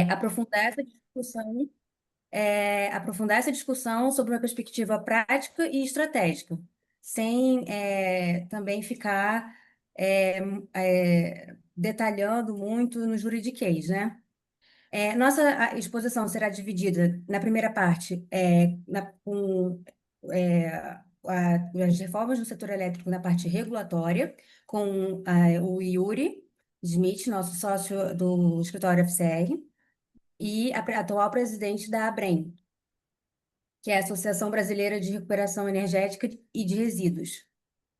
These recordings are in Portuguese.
Aprofundar essa discussão, aprofundar essa discussão sobre uma perspectiva prática e estratégica, sem também ficar é, detalhando muito no juridiquês, né? Nossa exposição será dividida na primeira parte com é, as reformas do setor elétrico na parte regulatória, com o Yuri Smith, nosso sócio do escritório FCR, e a atual presidente da ABREM, que é a Associação Brasileira de Recuperação Energética e de Resíduos.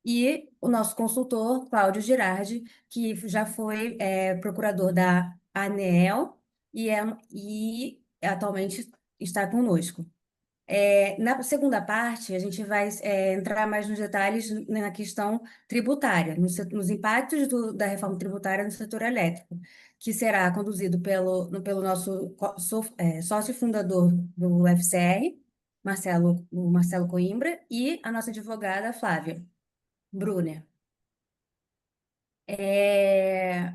E o nosso consultor, Cláudio Girardi, que já foi procurador da ANEEL e atualmente está conosco. Na segunda parte, a gente vai entrar mais nos detalhes na questão tributária, nos impactos da reforma tributária no setor elétrico, que será conduzido pelo nosso sócio fundador do FCR, o Marcelo Coimbra, e a nossa advogada, Flávia Brunner. É,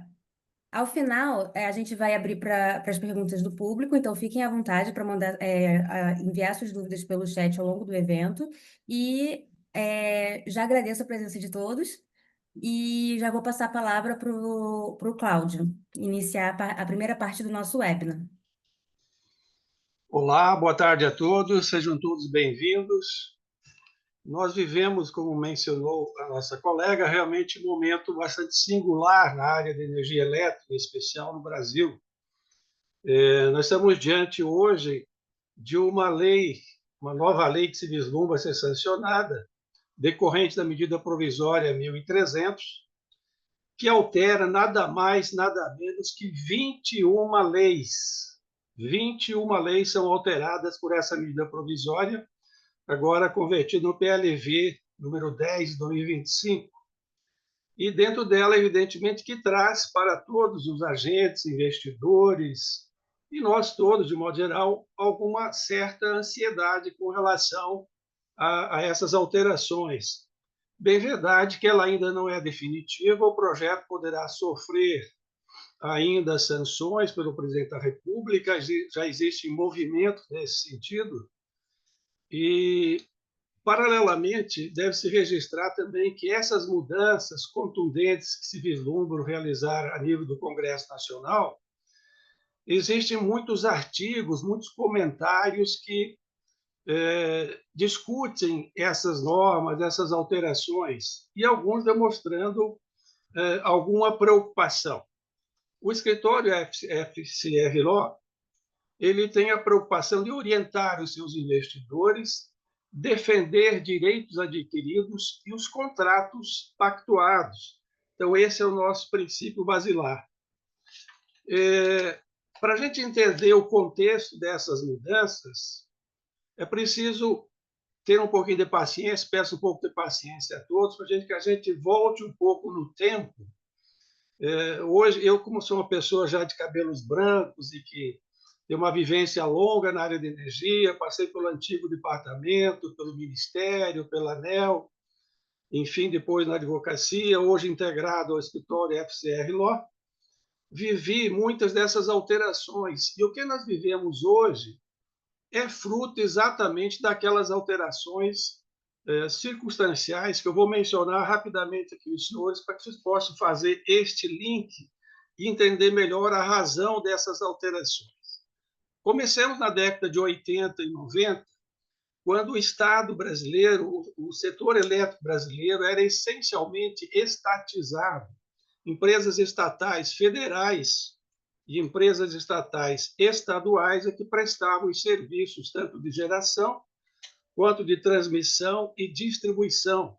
Ao final, a gente vai abrir para as perguntas do público, então fiquem à vontade para mandar, enviar suas dúvidas pelo chat ao longo do evento. E já agradeço a presença de todos e já vou passar a palavra para o Cláudio, iniciar a primeira parte do nosso webinar. Olá, boa tarde a todos, sejam todos bem-vindos. Nós vivemos, como mencionou a nossa colega, realmente um momento bastante singular na área de energia elétrica, em especial no Brasil. Nós estamos diante hoje de uma lei, uma nova lei que se vislumbra ser sancionada, decorrente da medida provisória 1300, que altera nada mais, nada menos que 21 leis. 21 leis são alteradas por essa medida provisória, agora convertida no PLV número 10 de 2025. E dentro dela, evidentemente, que traz para todos os agentes, investidores e nós todos, de modo geral, alguma certa ansiedade com relação a essas alterações. Bem verdade que ela ainda não é definitiva, o projeto poderá sofrer ainda sanções pelo presidente da República, já existe movimento nesse sentido, e, paralelamente, deve-se registrar também que essas mudanças contundentes que se vislumbram realizar a nível do Congresso Nacional, existem muitos artigos, muitos comentários que discutem essas normas, essas alterações, e alguns demonstrando alguma preocupação. O escritório FCR Law, ele tem a preocupação de orientar os seus investidores, defender direitos adquiridos e os contratos pactuados. Então, esse é o nosso princípio basilar. Para a gente entender o contexto dessas mudanças, é preciso ter um pouquinho de paciência, peço um pouco de paciência a todos, para que a gente volte um pouco no tempo. Hoje, eu, como sou uma pessoa já de cabelos brancos e que tem uma vivência longa na área de energia, passei pelo antigo departamento, pelo Ministério, pela ANEEL, enfim, depois na advocacia, hoje integrado ao escritório FCR Law, vivi muitas dessas alterações. E o que nós vivemos hoje é fruto exatamente daquelas alterações circunstanciais que eu vou mencionar rapidamente aqui os senhores, para que vocês possam fazer este link e entender melhor a razão dessas alterações. Comecemos na década de 80 e 90, quando o Estado brasileiro, o setor elétrico brasileiro era essencialmente estatizado. Empresas estatais federais e empresas estatais estaduais é que prestavam os serviços tanto de geração quanto de transmissão e distribuição.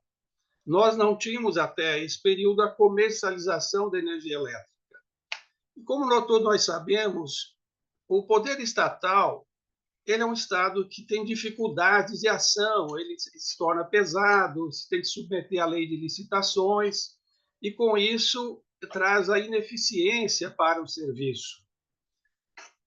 Nós não tínhamos até esse período a comercialização da energia elétrica. E como todos nós sabemos, o poder estatal ele é um Estado que tem dificuldades de ação, ele se torna pesado, se tem que submeter à lei de licitações, e com isso traz a ineficiência para o serviço.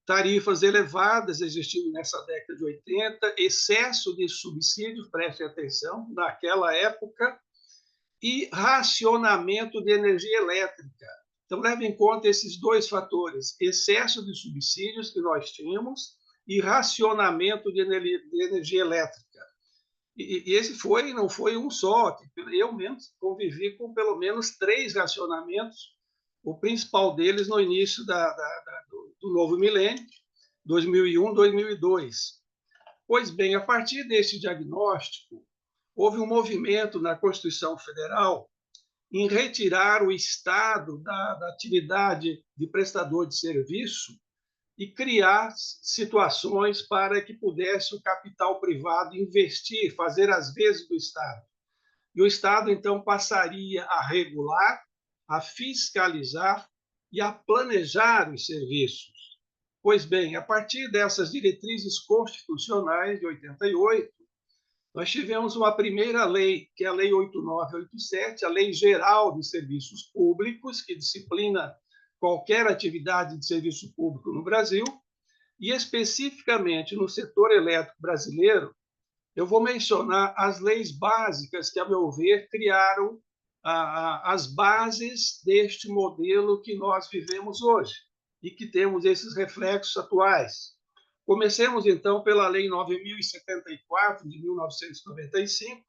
Tarifas elevadas existindo nessa década de 80, excesso de subsídios, preste atenção, naquela época, e racionamento de energia elétrica. Então, leve em conta esses dois fatores: excesso de subsídios que nós tínhamos e racionamento de energia elétrica. E esse não foi um só. Eu mesmo convivi com pelo menos 3 racionamentos, o principal deles no início do novo milênio, 2001, 2002. Pois bem, a partir desse diagnóstico, houve um movimento na Constituição Federal em retirar o Estado da atividade de prestador de serviço e criar situações para que pudesse o capital privado investir, fazer as vezes do Estado. E o Estado, então, passaria a regular, a fiscalizar e a planejar os serviços. Pois bem, a partir dessas diretrizes constitucionais de 88, nós tivemos uma primeira lei, que é a Lei 8987, a Lei Geral de Serviços Públicos, que disciplina qualquer atividade de serviço público no Brasil, e especificamente no setor elétrico brasileiro, eu vou mencionar as leis básicas que, a meu ver, criaram as bases deste modelo que nós vivemos hoje e que temos esses reflexos atuais. Comecemos, então, pela Lei 9.074, de 1995.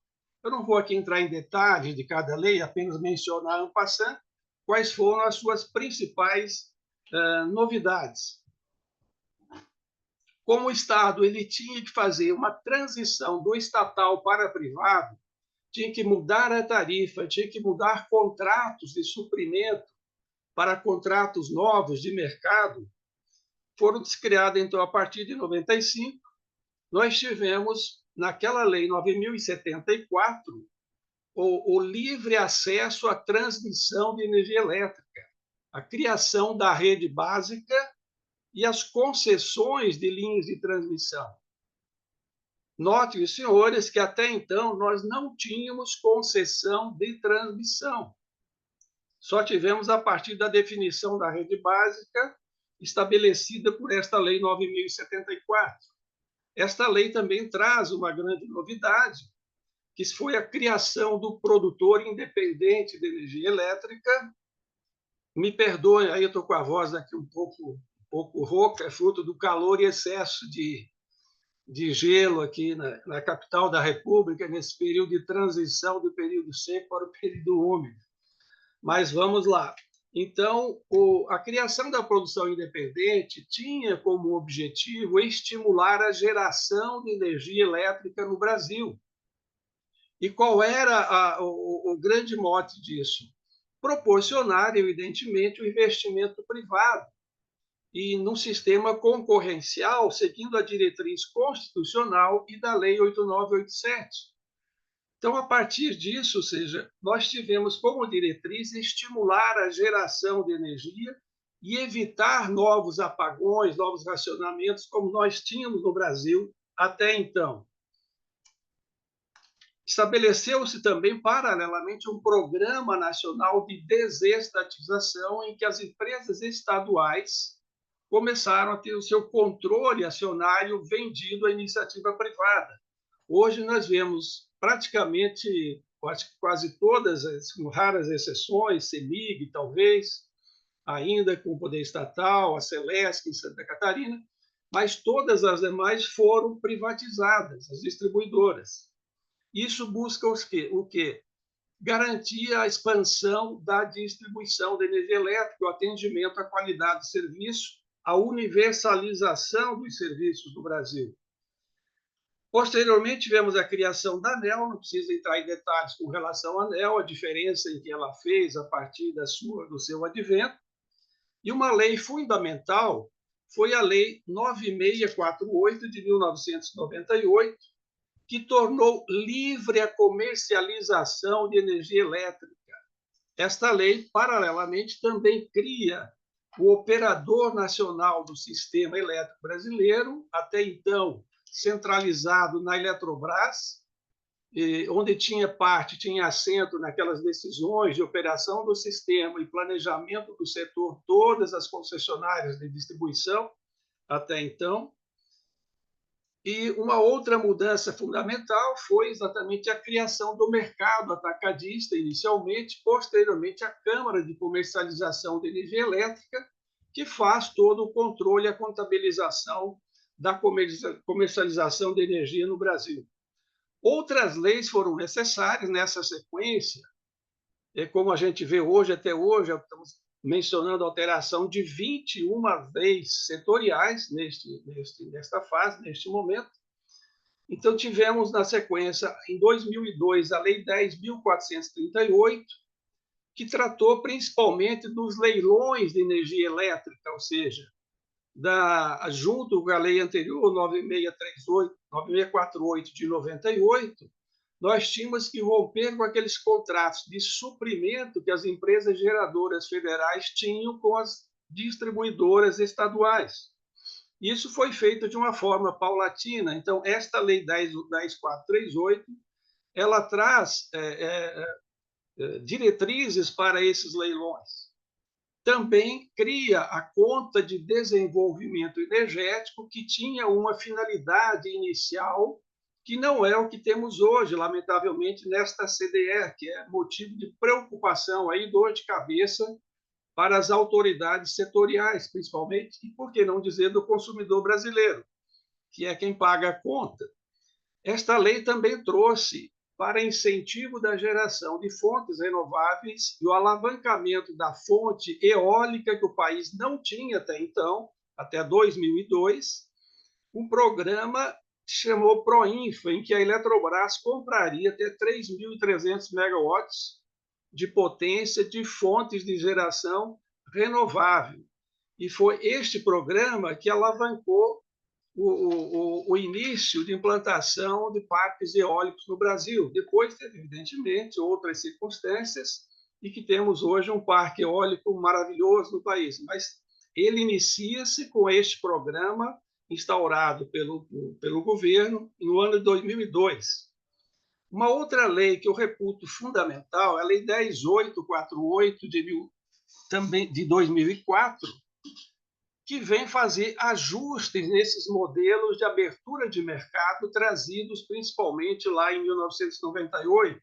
Eu não vou aqui entrar em detalhes de cada lei, apenas mencionar en passant quais foram as suas principais novidades. Como o Estado ele tinha que fazer uma transição do estatal para privado, tinha que mudar a tarifa, tinha que mudar contratos de suprimento para contratos novos de mercado, foram criadas, então, a partir de 95, nós tivemos, naquela lei 9.074, o livre acesso à transmissão de energia elétrica, a criação da rede básica e as concessões de linhas de transmissão. Notem, senhores, que até então nós não tínhamos concessão de transmissão. Só tivemos a partir da definição da rede básica estabelecida por esta Lei 9.074. Esta lei também traz uma grande novidade, que foi a criação do produtor independente de energia elétrica. Me perdoem, aí eu estou com a voz aqui um pouco rouca, é fruto do calor e excesso de gelo aqui na capital da República, nesse período de transição do período seco para o período úmido. Mas vamos lá. Então, a criação da produção independente tinha como objetivo estimular a geração de energia elétrica no Brasil. E qual era o grande mote disso? Proporcionar, evidentemente, o investimento privado e num sistema concorrencial, seguindo a diretriz constitucional e da Lei 8987. Então, a partir disso, ou seja, nós tivemos como diretriz estimular a geração de energia e evitar novos apagões, novos racionamentos, como nós tínhamos no Brasil até então. Estabeleceu-se também, paralelamente, um programa nacional de desestatização em que as empresas estaduais começaram a ter o seu controle acionário vendido à iniciativa privada. Hoje nós vemos praticamente quase todas, com raras exceções, CEMIG, talvez, ainda com o poder estatal, a Celesc em Santa Catarina, mas todas as demais foram privatizadas, as distribuidoras. Isso busca o quê? Garantir a expansão da distribuição de energia elétrica, o atendimento à qualidade do serviço, a universalização dos serviços no Brasil. Posteriormente, tivemos a criação da ANEEL, não precisa entrar em detalhes com relação à ANEEL, a diferença em que ela fez a partir do seu advento. E uma lei fundamental foi a Lei 9648, de 1998, que tornou livre a comercialização de energia elétrica. Esta lei, paralelamente, também cria o Operador Nacional do Sistema Elétrico Brasileiro, até então centralizado na Eletrobras, onde tinha assento naquelas decisões de operação do sistema e planejamento do setor, todas as concessionárias de distribuição até então. E uma outra mudança fundamental foi exatamente a criação do mercado atacadista, inicialmente, posteriormente, a Câmara de Comercialização de Energia Elétrica, que faz todo o controle e a contabilização da comercialização de energia no Brasil. Outras leis foram necessárias nessa sequência, como a gente vê hoje, até hoje, estamos mencionando a alteração de 21 leis setoriais nesta fase, neste momento. Então, tivemos na sequência, em 2002, a Lei 10.438, que tratou principalmente dos leilões de energia elétrica, ou seja, junto com a lei anterior, 9648 de 98, nós tínhamos que romper com aqueles contratos de suprimento que as empresas geradoras federais tinham com as distribuidoras estaduais. Isso foi feito de uma forma paulatina. Então, esta lei 10.438, ela traz diretrizes para esses leilões. Também cria a conta de desenvolvimento energético, que tinha uma finalidade inicial que não é o que temos hoje, lamentavelmente, nesta CDE, que é motivo de preocupação, aí, dor de cabeça para as autoridades setoriais, principalmente, e por que não dizer do consumidor brasileiro, que é quem paga a conta. Esta lei também trouxe para incentivo da geração de fontes renováveis e o alavancamento da fonte eólica, que o país não tinha até então, até 2002, um programa que chamou Proinfa, em que a Eletrobras compraria até 3.300 megawatts de potência de fontes de geração renovável. E foi este programa que alavancou o início de implantação de parques eólicos no Brasil. Depois teve, evidentemente, outras circunstâncias, e que temos hoje um parque eólico maravilhoso no país. Mas ele inicia-se com este programa instaurado pelo governo no ano de 2002. Uma outra lei que eu reputo fundamental é a Lei 10.848 de 2004, que vem fazer ajustes nesses modelos de abertura de mercado trazidos principalmente lá em 1998,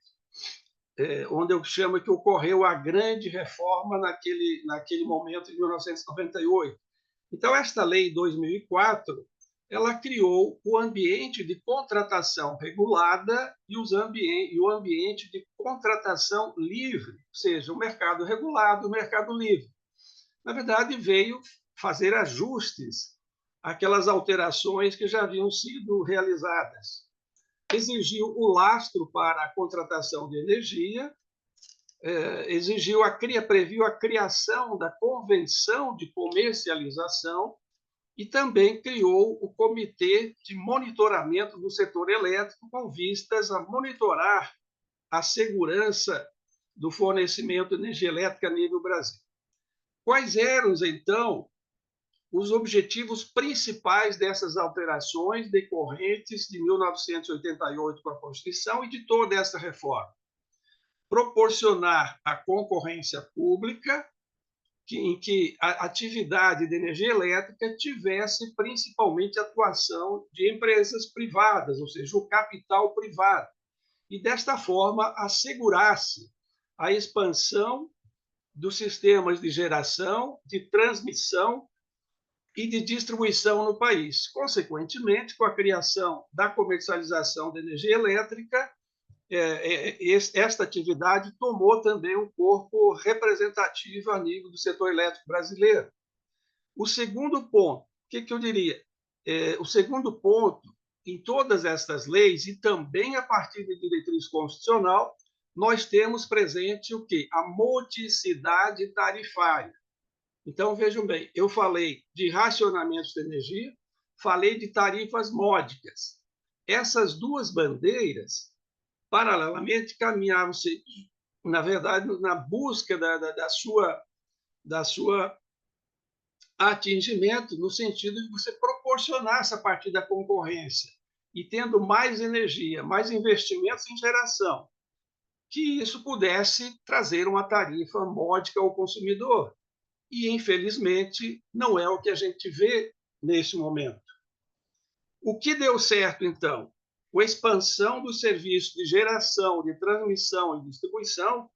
onde eu chamo que ocorreu a grande reforma naquele momento, em 1998. Então, esta lei 2004, ela criou o ambiente de contratação regulada e o ambiente de contratação livre, ou seja, o mercado regulado e o mercado livre. Na verdade, veio fazer ajustes àquelas alterações que já haviam sido realizadas. Exigiu o lastro para a contratação de energia, previu a criação da convenção de comercialização e também criou o Comitê de Monitoramento do Setor Elétrico, com vistas a monitorar a segurança do fornecimento de energia elétrica a nível Brasil. Quais eram, então, os objetivos principais dessas alterações decorrentes de 1988 com a Constituição e de toda essa reforma? Proporcionar a concorrência pública, em que a atividade de energia elétrica tivesse principalmente atuação de empresas privadas, ou seja, o capital privado, e desta forma assegurasse a expansão dos sistemas de geração, de transmissão e de distribuição no país. Consequentemente, com a criação da comercialização da energia elétrica, esta atividade tomou também um corpo representativo a nível do setor elétrico brasileiro. O segundo ponto, o que eu diria? O segundo ponto, em todas estas leis, e também a partir da diretriz constitucional, nós temos presente o quê? A modicidade tarifária. Então, vejam bem, eu falei de racionamentos de energia, falei de tarifas módicas. Essas duas bandeiras, paralelamente, caminhavam-se, na verdade, na busca da sua atingimento, no sentido de você proporcionar essa partir da concorrência e tendo mais energia, mais investimentos em geração, que isso pudesse trazer uma tarifa módica ao consumidor. E, infelizmente, não é o que a gente vê neste momento. O que deu certo, então? A expansão dos serviços de geração, de transmissão e distribuição,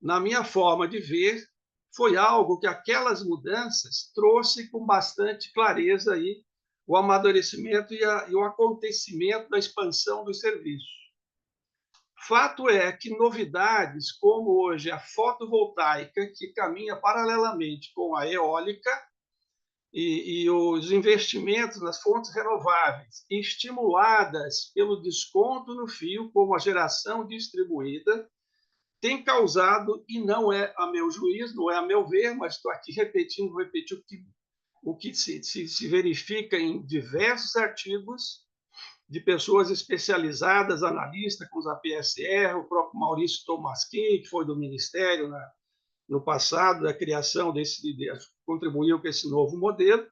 na minha forma de ver, foi algo que aquelas mudanças trouxe com bastante clareza aí o amadurecimento e o acontecimento da expansão dos serviços. Fato é que novidades como hoje a fotovoltaica, que caminha paralelamente com a eólica, e os investimentos nas fontes renováveis, estimuladas pelo desconto no fio, como a geração distribuída, tem causado, e não é a meu juízo, não é a meu ver, mas estou aqui repetindo, vou repetir o que se verifica em diversos artigos de pessoas especializadas, analistas, como a PSR, o próprio Maurício Tomasquim, que foi do Ministério no passado, da criação contribuiu com esse novo modelo,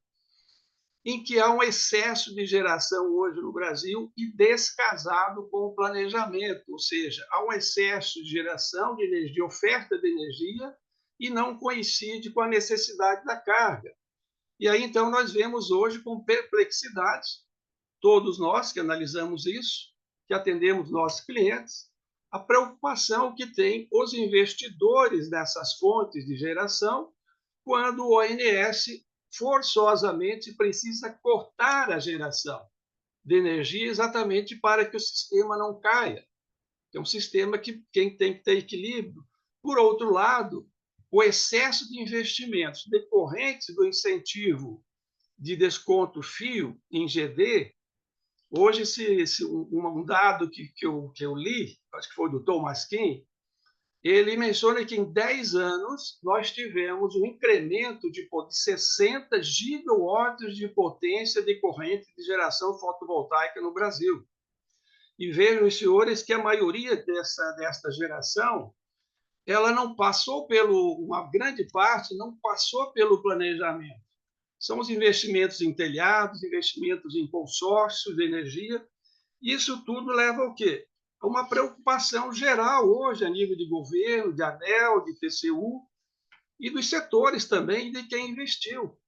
em que há um excesso de geração hoje no Brasil e descasado com o planejamento, ou seja, há um excesso de geração de energia, oferta de energia, e não coincide com a necessidade da carga. E aí, então, nós vemos hoje com perplexidade, todos nós que analisamos isso, que atendemos nossos clientes, a preocupação que tem os investidores nessas fontes de geração quando o ONS forçosamente precisa cortar a geração de energia exatamente para que o sistema não caia. É um sistema que tem que ter equilíbrio. Por outro lado, o excesso de investimentos decorrentes do incentivo de desconto fio em GD, hoje um dado que eu li, acho que foi do Thomas Kim, ele menciona que em 10 anos nós tivemos um incremento de 60 gigawatts de potência decorrente de geração fotovoltaica no Brasil. E vejam, senhores, que a maioria desta geração, ela não passou uma grande parte não passou pelo planejamento. São os investimentos em telhados, investimentos em consórcios de energia. Isso tudo leva ao quê? A uma preocupação geral hoje a nível de governo, de ANEEL, de TCU e dos setores também de quem investiu.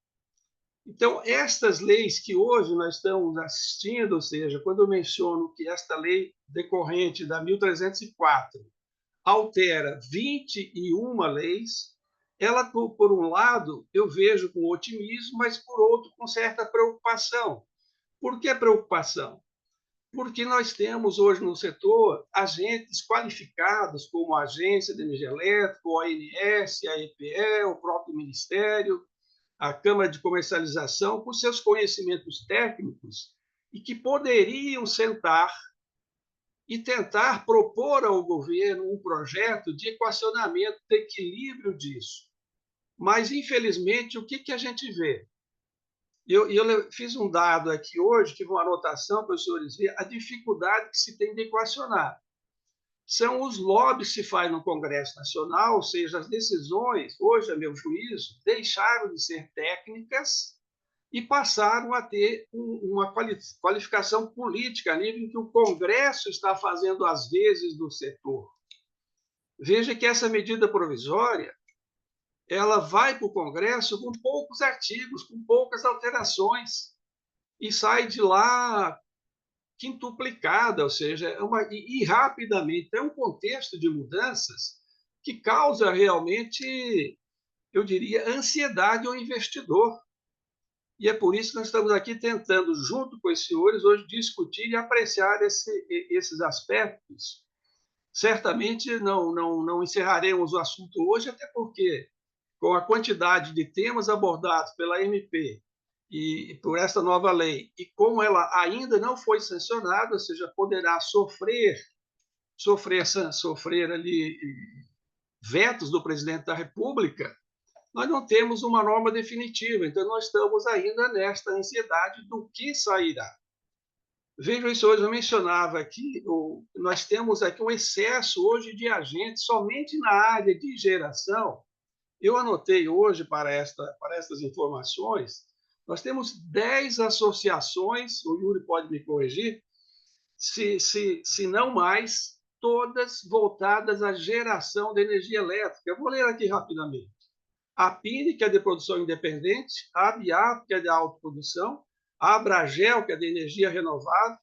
Então, estas leis que hoje nós estamos assistindo, ou seja, quando eu menciono que esta lei decorrente da 1304 altera 21 leis, ela, por um lado, eu vejo com otimismo, mas, por outro, com certa preocupação. Por que preocupação? Porque nós temos hoje no setor agentes qualificados, como a Agência de Energia Elétrica, o ONS, a EPE, o próprio Ministério, a Câmara de Comercialização, com seus conhecimentos técnicos, e que poderiam sentar e tentar propor ao governo um projeto de equacionamento, de equilíbrio disso. Mas, infelizmente, o que a gente vê? Eu fiz um dado aqui hoje, tive uma anotação para os senhores verem a dificuldade que se tem de equacionar. São os lobbies que se faz no Congresso Nacional, ou seja, as decisões, hoje, a meu juízo, deixaram de ser técnicas e passaram a ter uma qualificação política, a nível em que o Congresso está fazendo as vezes do setor. Veja que essa medida provisória ela vai para o Congresso com poucos artigos, com poucas alterações, e sai de lá quintuplicada, ou seja, e rapidamente. É um contexto de mudanças que causa realmente, eu diria, ansiedade ao investidor. E é por isso que nós estamos aqui tentando, junto com os senhores, hoje discutir e apreciar esses aspectos. Certamente não encerraremos o assunto hoje, até porque, com a quantidade de temas abordados pela MP e por esta nova lei, e como ela ainda não foi sancionada, ou seja, poderá sofrer ali vetos do presidente da República, nós não temos uma norma definitiva. Então, nós estamos ainda nesta ansiedade do que sairá. Vejam isso hoje, eu mencionava aqui, nós temos aqui um excesso hoje de agentes somente na área de geração. Eu anotei hoje para estas informações, nós temos 10 associações, o Yuri pode me corrigir, se não mais, todas voltadas à geração de energia elétrica. Eu vou ler aqui rapidamente. A PINE, que é de produção independente, a ABIAP, que é de autoprodução, a Abragel, que é de energia renovável,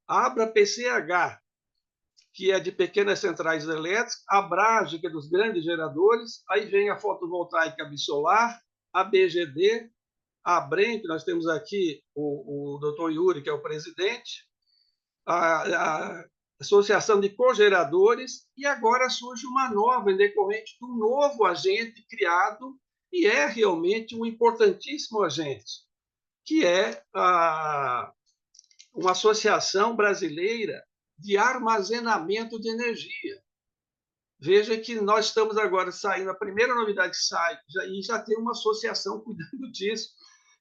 a Abra PCH, que é de pequenas centrais elétricas, a Brage, que é dos grandes geradores, aí vem a fotovoltaica bisolar, a BGD, a Brem, que nós temos aqui o doutor Yuri, que é o presidente, a Associação de Cogeradores, e agora surge uma nova, em decorrente de um novo agente criado, e é realmente um importantíssimo agente, que é uma associação brasileira de armazenamento de energia. Veja que nós estamos agora saindo, a primeira novidade que sai, e já tem uma associação cuidando disso.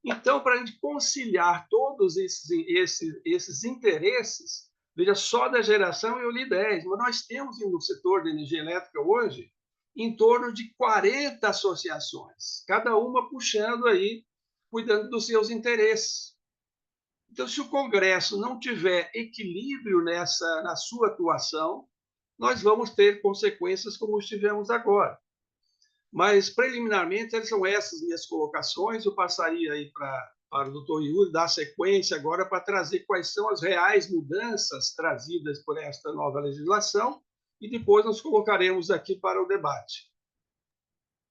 Então, para a gente conciliar todos esses interesses, veja, só da geração eu li 10, mas nós temos no setor de energia elétrica hoje em torno de 40 associações, cada uma puxando aí, cuidando dos seus interesses. Então, se o Congresso não tiver equilíbrio na sua atuação, nós vamos ter consequências como tivemos agora. Mas, preliminarmente, são essas minhas colocações. Eu passaria aí para o doutor Yuri dar sequência agora para trazer quais são as reais mudanças trazidas por esta nova legislação e depois nós colocaremos aqui para o debate.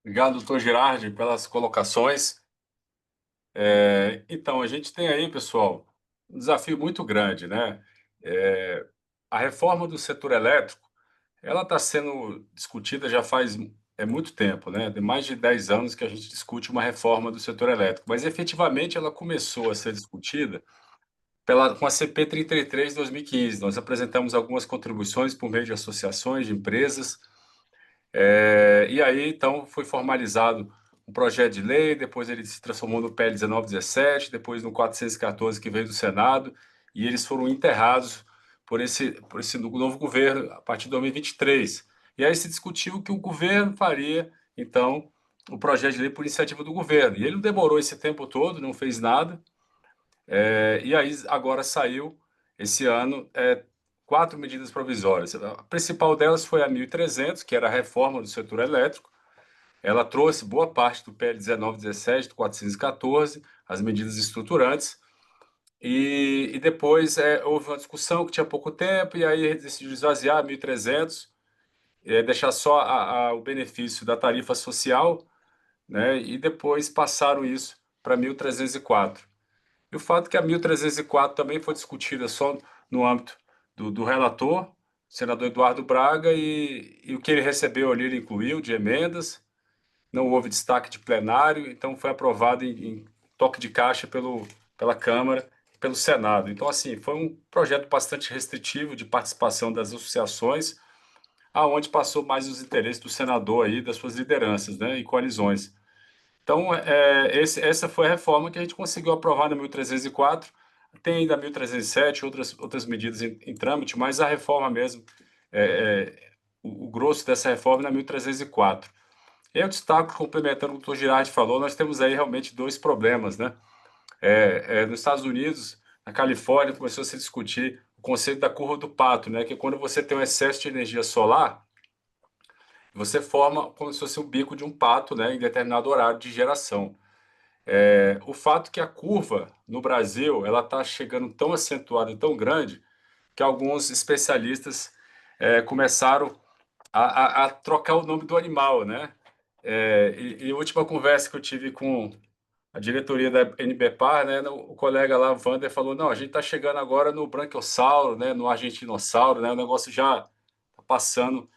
Obrigado, doutor Girardi, pelas colocações. Então, a gente tem aí, pessoal, um desafio muito grande, né? A reforma do setor elétrico, ela está sendo discutida já faz muito tempo, né? Tem mais de 10 anos que a gente discute uma reforma do setor elétrico, mas efetivamente ela começou a ser discutida com a CP 33 de 2015. Nós apresentamos algumas contribuições por meio de associações, de empresas, e aí, então, foi formalizado um projeto de lei, depois ele se transformou no PL 1917, depois no 414 que veio do Senado, e eles foram enterrados por esse novo governo a partir de 2023. E aí se discutiu que o governo faria, então, o projeto de lei por iniciativa do governo. E ele não demorou esse tempo todo, não fez nada, e aí agora saiu, esse ano, 4 medidas provisórias. A principal delas foi a 1.300, que era a reforma do setor elétrico. Ela trouxe boa parte do PL 1917, do 414, as medidas estruturantes, e depois houve uma discussão que tinha pouco tempo, e aí decidiu esvaziar a 1.300, deixar só o benefício da tarifa social, né, e depois passaram isso para 1.304. E o fato é que a 1.304 também foi discutida só no âmbito do relator, o senador Eduardo Braga, e o que ele recebeu ali ele incluiu de emendas, não houve destaque de plenário, então foi aprovado em toque de caixa pela Câmara e pelo Senado. Então, assim, foi um projeto bastante restritivo de participação das associações, aonde passou mais os interesses do senador aí, das suas lideranças, né, e coalizões. Então, essa foi a reforma que a gente conseguiu aprovar na 1.304. Tem ainda a 1.307, outras medidas em trâmite, mas a reforma mesmo, o grosso dessa reforma é na 1.304. Eu destaco, complementando o que o Dr. Girardi falou, nós temos aí realmente dois problemas, né? Nos Estados Unidos, na Califórnia, começou a se discutir o conceito da curva do pato, né? Que é quando você tem um excesso de energia solar, você forma como se fosse o bico de um pato, né? Em determinado horário de geração. O fato que a curva no Brasil ela está chegando tão acentuada, tão grande, que alguns especialistas começaram a trocar o nome do animal, né? E a última conversa que eu tive com a diretoria da NBPAR, né, o colega lá, o Vander, falou, não, a gente está chegando agora no branquiossauro, né, no argentinossauro, né, o negócio já está passando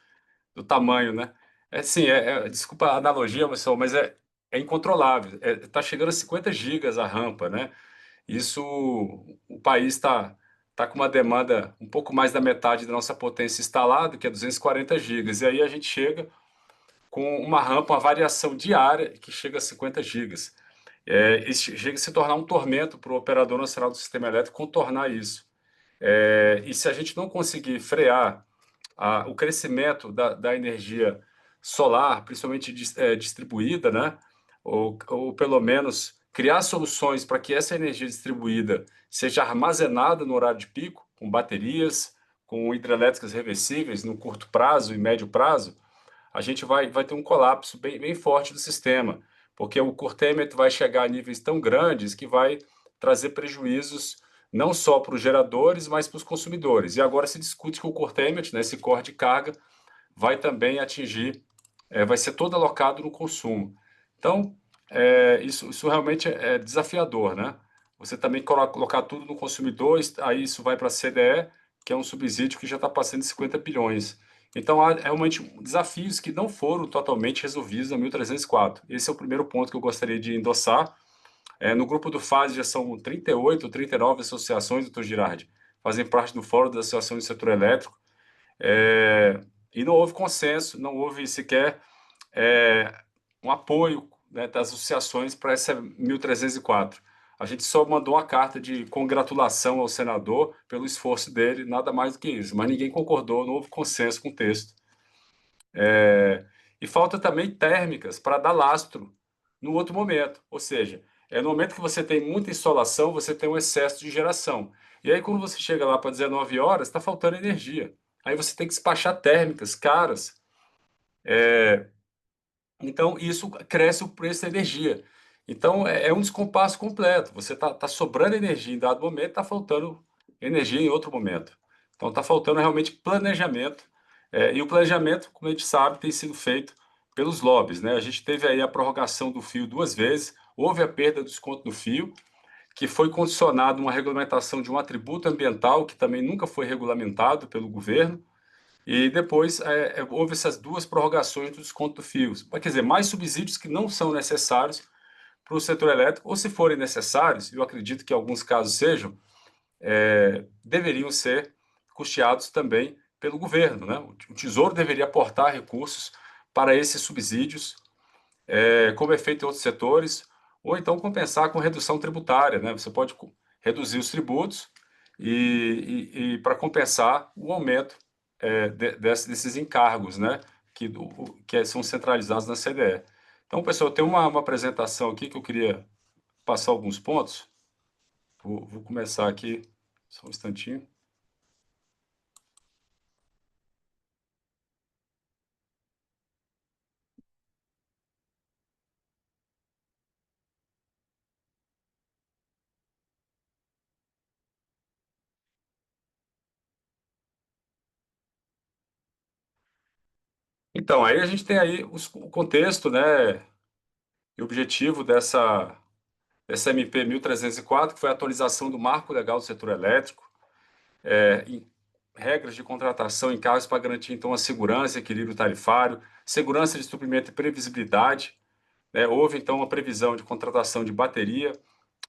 do tamanho, né? Assim, desculpa a analogia, pessoal, mas é incontrolável. Está chegando a 50 gigas a rampa, né? Isso, o país tá com uma demanda um pouco mais da metade da nossa potência instalada, que é 240 gigas. E aí a gente chega com uma rampa, uma variação diária que chega a 50 gigas. Isso chega a se tornar um tormento para o operador nacional do sistema elétrico contornar isso. E se a gente não conseguir frear o crescimento da energia solar, principalmente distribuída, né? Ou pelo menos criar soluções para que essa energia distribuída seja armazenada no horário de pico, com baterias, com hidrelétricas reversíveis no curto prazo e médio prazo, a gente vai ter um colapso bem forte do sistema, porque o curtailment vai chegar a níveis tão grandes que vai trazer prejuízos não só para os geradores, mas para os consumidores. E agora se discute que o curtailment, né, esse corte de carga, vai também atingir, vai ser todo alocado no consumo. Então, isso realmente é desafiador, né? Você também colocar tudo no consumidor, aí isso vai para a CDE, que é um subsídio que já está passando de 50 bilhões. Então, há realmente desafios que não foram totalmente resolvidos na 1304. Esse é o primeiro ponto que eu gostaria de endossar. No grupo do FASE já são 38 ou 39 associações, doutor Girardi, fazem parte do Fórum da Associação do Setor Elétrico, e não houve consenso, não houve sequer um apoio, né, das associações para essa 1304. A gente só mandou uma carta de congratulação ao senador pelo esforço dele, nada mais do que isso, mas ninguém concordou, não houve consenso com o texto. E falta também térmicas para dar lastro no outro momento, ou seja, no momento que você tem muita insolação, você tem um excesso de geração. E aí, quando você chega lá para 19 horas, está faltando energia. Aí você tem que despachar térmicas caras. Então, isso cresce o preço da energia. Então, é um descompasso completo. Você está sobrando energia em dado momento, está faltando energia em outro momento. Então, está faltando realmente planejamento. E o planejamento, como a gente sabe, tem sido feito pelos lobbies, né? A gente teve aí a prorrogação do fio 2 vezes, houve a perda do desconto do fio, que foi condicionado a uma regulamentação de um atributo ambiental que também nunca foi regulamentado pelo governo. E depois houve essas duas prorrogações do desconto do fio. Quer dizer, mais subsídios que não são necessários para o setor elétrico, ou se forem necessários, eu acredito que alguns casos sejam, deveriam ser custeados também pelo governo, né? O Tesouro deveria aportar recursos para esses subsídios, como é feito em outros setores, ou então compensar com redução tributária, né? Você pode reduzir os tributos e para compensar o aumento desses encargos, né? Que são centralizados na CDE. Então, pessoal, tem uma apresentação aqui que eu queria passar alguns pontos. Vou começar aqui, só um instantinho. Então, aí a gente tem aí o contexto, né, e o objetivo dessa MP 1304, que foi a atualização do Marco Legal do Setor Elétrico, em regras de contratação em cargos para garantir, então, a segurança, equilíbrio tarifário, segurança de suprimento e previsibilidade, né? Houve, então, uma previsão de contratação de bateria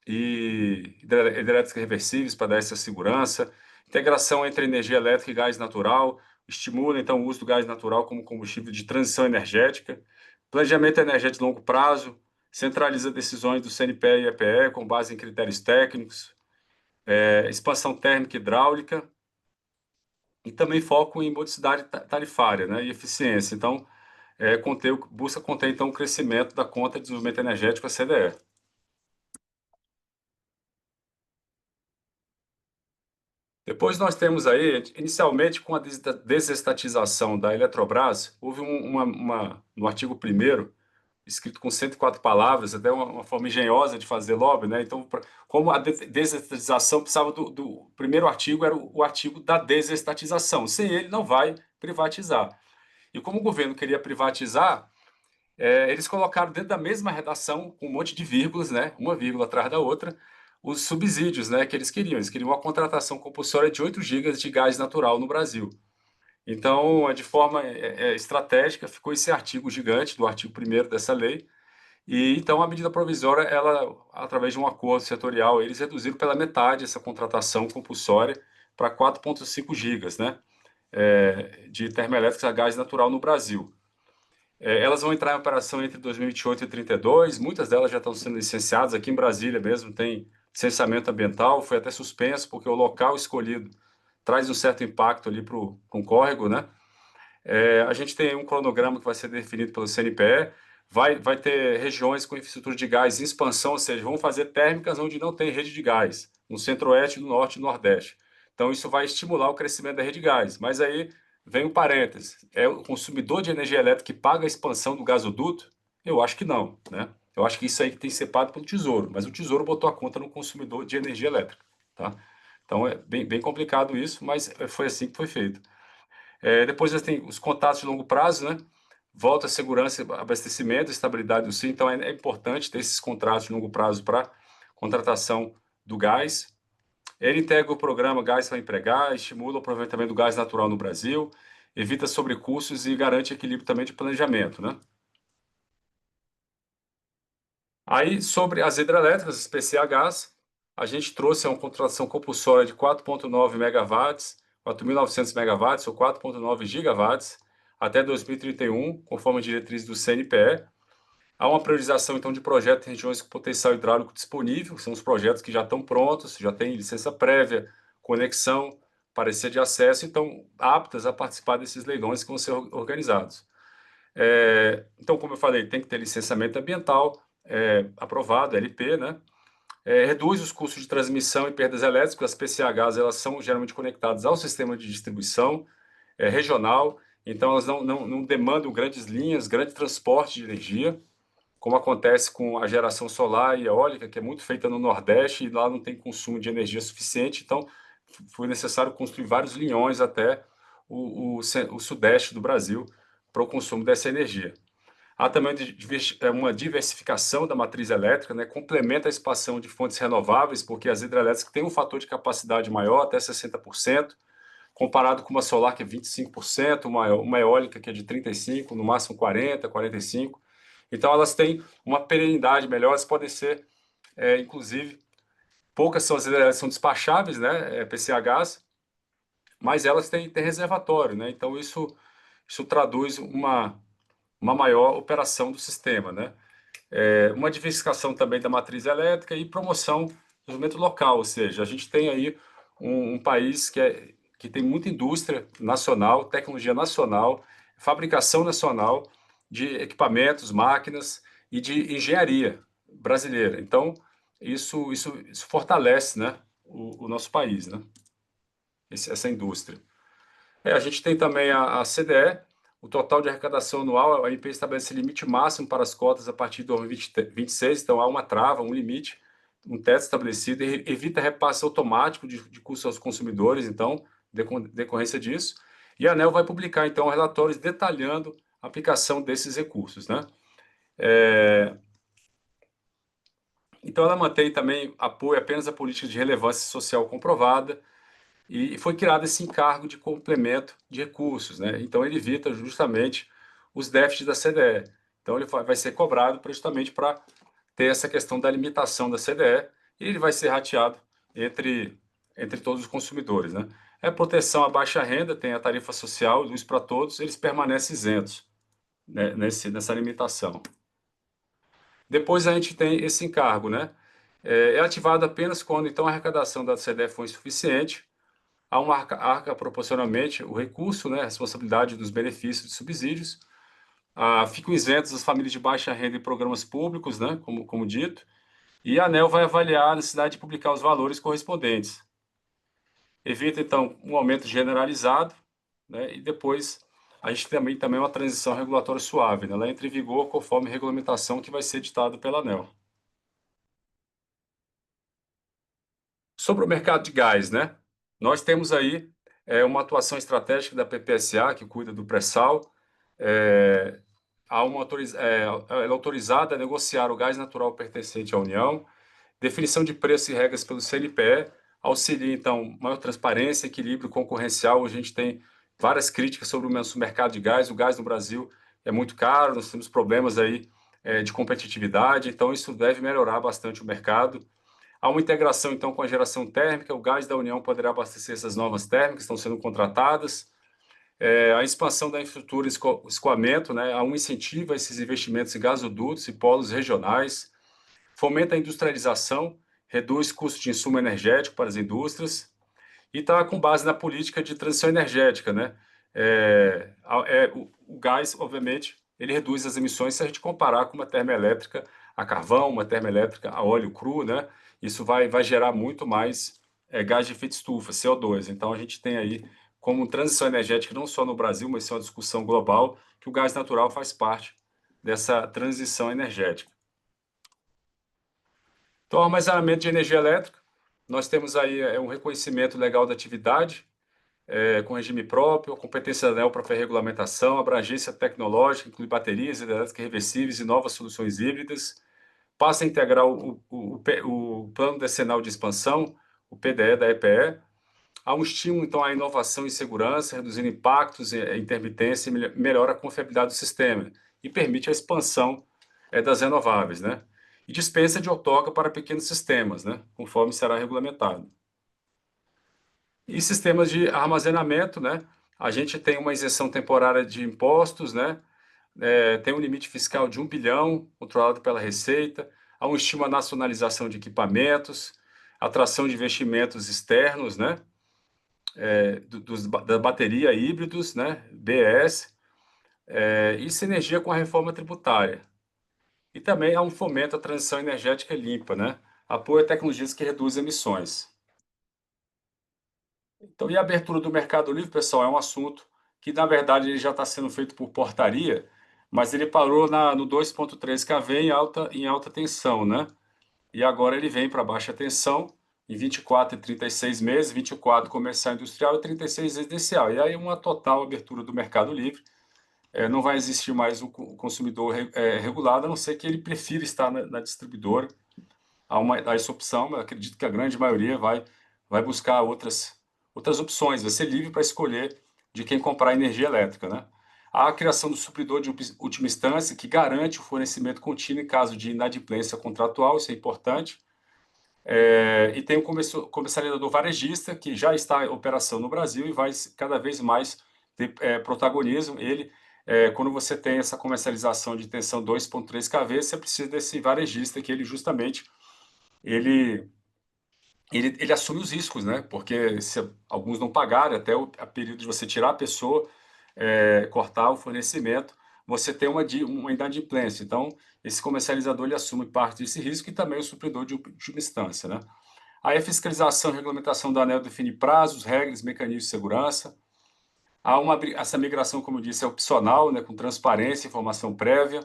e hidrelétricas reversíveis para dar essa segurança, integração entre energia elétrica e gás natural, estimula, então, o uso do gás natural como combustível de transição energética, planejamento energético de longo prazo, centraliza decisões do CNPE e EPE com base em critérios técnicos, expansão térmica e hidráulica, e também foco em modicidade tarifária, né, e eficiência. Então, busca conter, então, o crescimento da conta de desenvolvimento energético, a CDE. Depois nós temos aí, inicialmente, com a desestatização da Eletrobras, houve no artigo 1º, escrito com 104 palavras, até uma forma engenhosa de fazer lobby, né? Então, como a desestatização precisava do primeiro artigo, era o artigo da desestatização. Sem ele, não vai privatizar. E como o governo queria privatizar, eles colocaram dentro da mesma redação, com um monte de vírgulas, né? Uma vírgula atrás da outra, os subsídios, né, que eles queriam. Eles queriam uma contratação compulsória de 8 gigas de gás natural no Brasil. Então, de forma estratégica, ficou esse artigo gigante, do artigo 1º dessa lei. E então a medida provisória, ela, através de um acordo setorial, eles reduziram pela metade essa contratação compulsória para 4,5 gigas, né, de termoelétricas a gás natural no Brasil. Elas vão entrar em operação entre 2028 e 2032, muitas delas já estão sendo licenciadas, aqui em Brasília mesmo tem licenciamento ambiental, foi até suspenso, porque o local escolhido traz um certo impacto ali para um córrego, né? A gente tem um cronograma que vai ser definido pelo CNPE, vai ter regiões com infraestrutura de gás em expansão, ou seja, vão fazer térmicas onde não tem rede de gás, no centro-oeste, no norte e no nordeste. Então, isso vai estimular o crescimento da rede de gás. Mas aí vem um parênteses, é o consumidor de energia elétrica que paga a expansão do gasoduto? Eu acho que não, né? Eu acho que isso aí que tem que ser pago pelo Tesouro, mas o Tesouro botou a conta no consumidor de energia elétrica, tá? Então, é bem complicado isso, mas foi assim que foi feito. Depois você tem os contatos de longo prazo, né? Volta, segurança, abastecimento, estabilidade do SIM. Então, é importante ter esses contratos de longo prazo para contratação do gás. Ele integra o programa Gás para Empregar, estimula o aproveitamento do gás natural no Brasil, evita sobrecustos e garante equilíbrio também de planejamento, né? Aí, sobre as hidrelétricas, as PCHs, a gente trouxe uma contratação compulsória de 4,9 megawatts, 4.900 megawatts ou 4,9 gigawatts até 2031, conforme a diretriz do CNPE. Há uma priorização, então, de projetos em regiões com potencial hidráulico disponível, que são os projetos que já estão prontos, já têm licença prévia, conexão, parecer de acesso, então, aptas a participar desses leilões que vão ser organizados. Então, como eu falei, tem que ter licenciamento ambiental aprovado, LP, né? Reduz os custos de transmissão e perdas elétricas. As PCHs, elas são geralmente conectadas ao sistema de distribuição regional, então elas não demandam grandes linhas, grande transporte de energia, como acontece com a geração solar e eólica, que é muito feita no Nordeste e lá não tem consumo de energia suficiente, então foi necessário construir vários linhões até o Sudeste do Brasil para o consumo dessa energia. Há também uma diversificação da matriz elétrica, né, complementa a expansão de fontes renováveis, porque as hidrelétricas têm um fator de capacidade maior, até 60%, comparado com uma solar que é 25%, uma eólica que é de 35%, no máximo 40%, 45%. Então, elas têm uma perenidade melhor, elas podem ser, inclusive, poucas são as hidrelétricas são despacháveis, né, PCHs, mas elas têm reservatório, né, então isso traduz uma maior operação do sistema, né. Uma diversificação também da matriz elétrica e promoção do desenvolvimento local, ou seja, a gente tem aí um país que tem muita indústria nacional, tecnologia nacional, fabricação nacional de equipamentos, máquinas e de engenharia brasileira. Então, isso fortalece, né, o nosso país, né, essa indústria. A gente tem também a CDE, o total de arrecadação anual, a ANP estabelece limite máximo para as cotas a partir de 2026, então há uma trava, um limite, um teto estabelecido, e evita repasse automático de custos aos consumidores, então, decorrência disso. E a ANEEL vai publicar, então, relatórios detalhando a aplicação desses recursos, né? Então, ela mantém também apoio apenas à política de relevância social comprovada, e foi criado esse encargo de complemento de recursos, né? Então, ele evita justamente os déficits da CDE. Então, ele vai ser cobrado justamente para ter essa questão da limitação da CDE e ele vai ser rateado entre todos os consumidores, né? Proteção à baixa renda, tem a tarifa social, luz para todos, eles permanecem isentos, né, nessa limitação. Depois a gente tem esse encargo, né? É ativado apenas quando, então, a arrecadação da CDE for insuficiente. Há uma arca proporcionalmente o recurso, né, a responsabilidade dos benefícios de subsídios. Ficam isentos as famílias de baixa renda em programas públicos, né, como dito, e a ANEEL vai avaliar a necessidade de publicar os valores correspondentes. Evita, então, um aumento generalizado, né, e depois a gente também uma transição regulatória suave, né, ela entra em vigor conforme regulamentação que vai ser ditada pela ANEEL. Sobre o mercado de gás, né? Nós temos aí uma atuação estratégica da PPSA, que cuida do pré-sal. Ela é autorizada a negociar o gás natural pertencente à União, definição de preços e regras pelo CNPE, auxilia, então, maior transparência, equilíbrio concorrencial. A gente tem várias críticas sobre o nosso mercado de gás. O gás no Brasil é muito caro, nós temos problemas aí de competitividade, então isso deve melhorar bastante o mercado. Há uma integração, então, com a geração térmica, o gás da União poderá abastecer essas novas térmicas que estão sendo contratadas. A expansão da infraestrutura e escoamento, né? Há um incentivo a esses investimentos em gasodutos e polos regionais, fomenta a industrialização, reduz custo de insumo energético para as indústrias e está com base na política de transição energética, né? O gás, obviamente, ele reduz as emissões se a gente comparar com uma termoelétrica a carvão, uma termoelétrica a óleo cru, né? Isso vai gerar muito mais gás de efeito estufa, CO2. Então, a gente tem aí como transição energética, não só no Brasil, mas isso é uma discussão global, que o gás natural faz parte dessa transição energética. Então, armazenamento de energia elétrica, nós temos aí um reconhecimento legal da atividade, com regime próprio, competência da ANEEL para regulamentação, abrangência tecnológica, inclui baterias elétricas reversíveis e novas soluções híbridas, passa a integrar o Plano Decenal de Expansão, o PDE da EPE. Há um estímulo, então, à inovação e segurança, reduzindo impactos, intermitência e melhora a confiabilidade do sistema e permite a expansão das renováveis, né? E dispensa de outorga para pequenos sistemas, né? Conforme será regulamentado. E sistemas de armazenamento, né? A gente tem uma isenção temporária de impostos, né? Tem um limite fiscal de 1 bilhão, controlado pela Receita. Há um estímulo à nacionalização de equipamentos, atração de investimentos externos, né? Da bateria híbridos, né? BES, e sinergia com a reforma tributária. E também há um fomento à transição energética limpa, né? Apoio a tecnologias que reduzem emissões. Então, e a abertura do mercado livre, pessoal, é um assunto que, na verdade, ele já está sendo feito por portaria, mas ele parou no 2.3 kV em alta tensão, né? E agora ele vem para baixa tensão, em 24 e 36 meses, 24 comercial e industrial e 36 residencial. E aí uma total abertura do mercado livre. Não vai existir mais o consumidor regulado, a não ser que ele prefira estar na distribuidora. Há essa opção, mas acredito que a grande maioria vai buscar outras opções, vai ser livre para escolher de quem comprar energia elétrica, né? Há a criação do supridor de última instância, que garante o fornecimento contínuo em caso de inadimplência contratual, isso é importante. E tem o comercializador varejista, que já está em operação no Brasil e vai cada vez mais ter protagonismo. Quando você tem essa comercialização de tensão 2.3 kV, você precisa desse varejista, que ele justamente ele assume os riscos, né? Porque se alguns não pagarem até o período de você tirar a pessoa, cortar o fornecimento, você tem uma inadimplência. Então, esse comercializador ele assume parte desse risco e também o supridor de última instância, né? Aí a fiscalização e regulamentação da ANEEL define prazos, regras, mecanismos de segurança. Essa migração, como eu disse, é opcional, né, com transparência e informação prévia.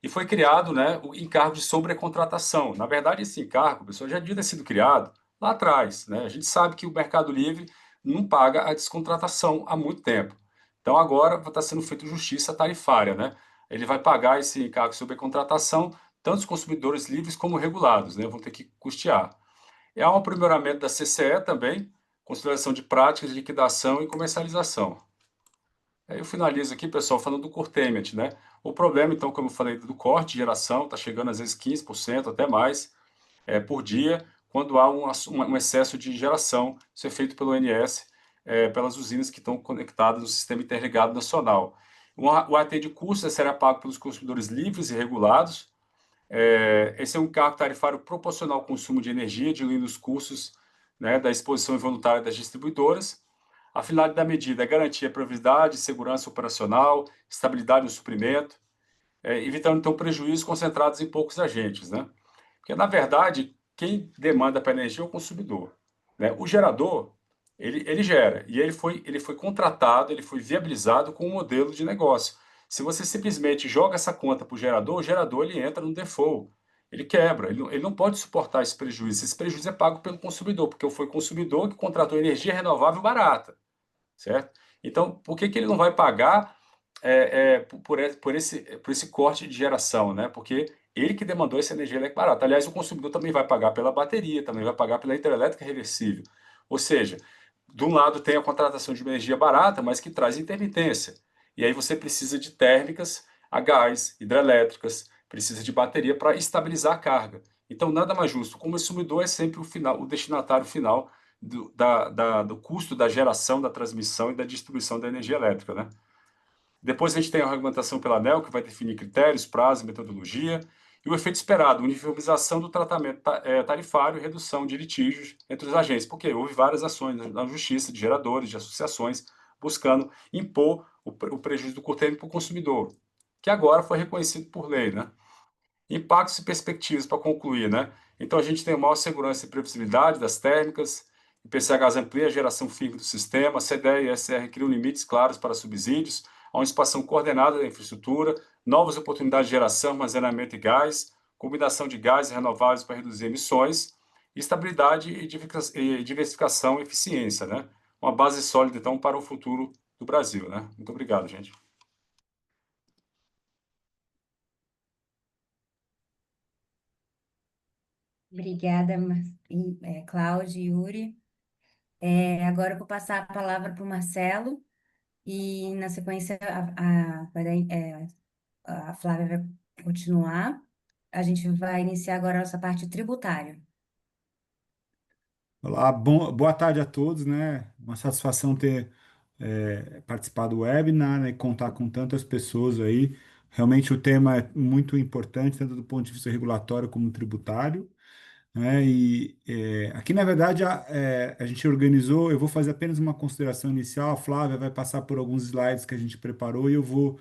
E foi criado, né, o encargo de sobrecontratação. Na verdade, esse encargo, pessoal, já devia ter sido criado lá atrás, né? A gente sabe que o Mercado Livre não paga a descontratação há muito tempo. Então, agora está sendo feita justiça tarifária, né? Ele vai pagar esse encargo de sobrecontratação, tanto os consumidores livres como regulados, né? Vão ter que custear. E há um aprimoramento da CCE também, consideração de práticas de liquidação e comercialização. Aí eu finalizo aqui, pessoal, falando do curtailment, né? O problema, então, como eu falei, do corte de geração, está chegando às vezes 15%, até mais, por dia, quando há um excesso de geração. Isso é feito pelo ONS, pelas usinas que estão conectadas no Sistema Interligado Nacional. O AT de custo será pago pelos consumidores livres e regulados. Esse é um encargo tarifário proporcional ao consumo de energia, diluindo os custos, né, da exposição involuntária das distribuidoras. A finalidade da medida é garantir a previsibilidade, segurança operacional, estabilidade no suprimento, evitando, então, prejuízos concentrados em poucos agentes, né? Porque, na verdade, quem demanda para a energia é o consumidor, né? O gerador, ele gera, e ele foi contratado, ele foi viabilizado com um modelo de negócio. Se você simplesmente joga essa conta para o gerador ele entra no default, ele quebra, ele não pode suportar esse prejuízo. Esse prejuízo é pago pelo consumidor, porque foi o consumidor que contratou energia renovável barata, certo? Então, por que ele não vai pagar por esse corte de geração, né? Porque ele que demandou essa energia elétrica barata. Aliás, o consumidor também vai pagar pela bateria, também vai pagar pela hidrelétrica reversível. Ou seja, de um lado tem a contratação de energia barata, mas que traz intermitência. E aí você precisa de térmicas a gás, hidrelétricas, precisa de bateria para estabilizar a carga. Então, nada mais justo. O consumidor é sempre o destinatário final do custo da geração, da transmissão e da distribuição da energia elétrica, né? Depois a gente tem a regulamentação pela ANEEL, que vai definir critérios, prazos, metodologia, e o efeito esperado, uniformização do tratamento tarifário e redução de litígios entre os agentes, porque houve várias ações na justiça de geradores, de associações, buscando impor o prejuízo do curtailment para o consumidor, que agora foi reconhecido por lei, né? Impactos e perspectivas para concluir, né? Então a gente tem maior segurança e previsibilidade das térmicas, o PCHs amplia a geração firme do sistema, a CDE e a SR criam limites claros para subsídios, há uma expansão coordenada da infraestrutura, novas oportunidades de geração, armazenamento e gás, combinação de gases renováveis para reduzir emissões, estabilidade e diversificação e eficiência, né? Uma base sólida, então, para o futuro do Brasil, né? Muito obrigado, gente. Obrigada, Cláudia e Yuri. Agora eu vou passar a palavra para o Marcelo e, na sequência, a Flávia vai continuar. A gente vai iniciar agora a nossa parte tributária. Olá, boa tarde a todos, né? Uma satisfação ter participado do webinar, né, e contar com tantas pessoas aí. Realmente o tema é muito importante, tanto do ponto de vista regulatório como tributário, né? Aqui, na verdade, a gente organizou, eu vou fazer apenas uma consideração inicial, a Flávia vai passar por alguns slides que a gente preparou e eu vou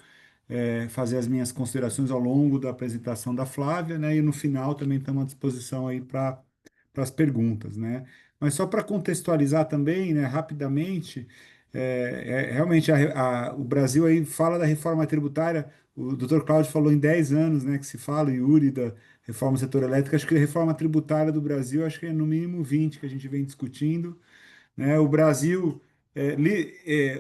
fazer as minhas considerações ao longo da apresentação da Flávia, né? E no final também estamos à disposição aí para as perguntas, né? Mas só para contextualizar também, né, rapidamente, realmente o Brasil aí fala da reforma tributária, o Dr. Cláudio falou em 10 anos, né, que se fala, Yuri, da reforma do setor elétrico, acho que a reforma tributária do Brasil, acho que é no mínimo 20 que a gente vem discutindo, né? O Brasil,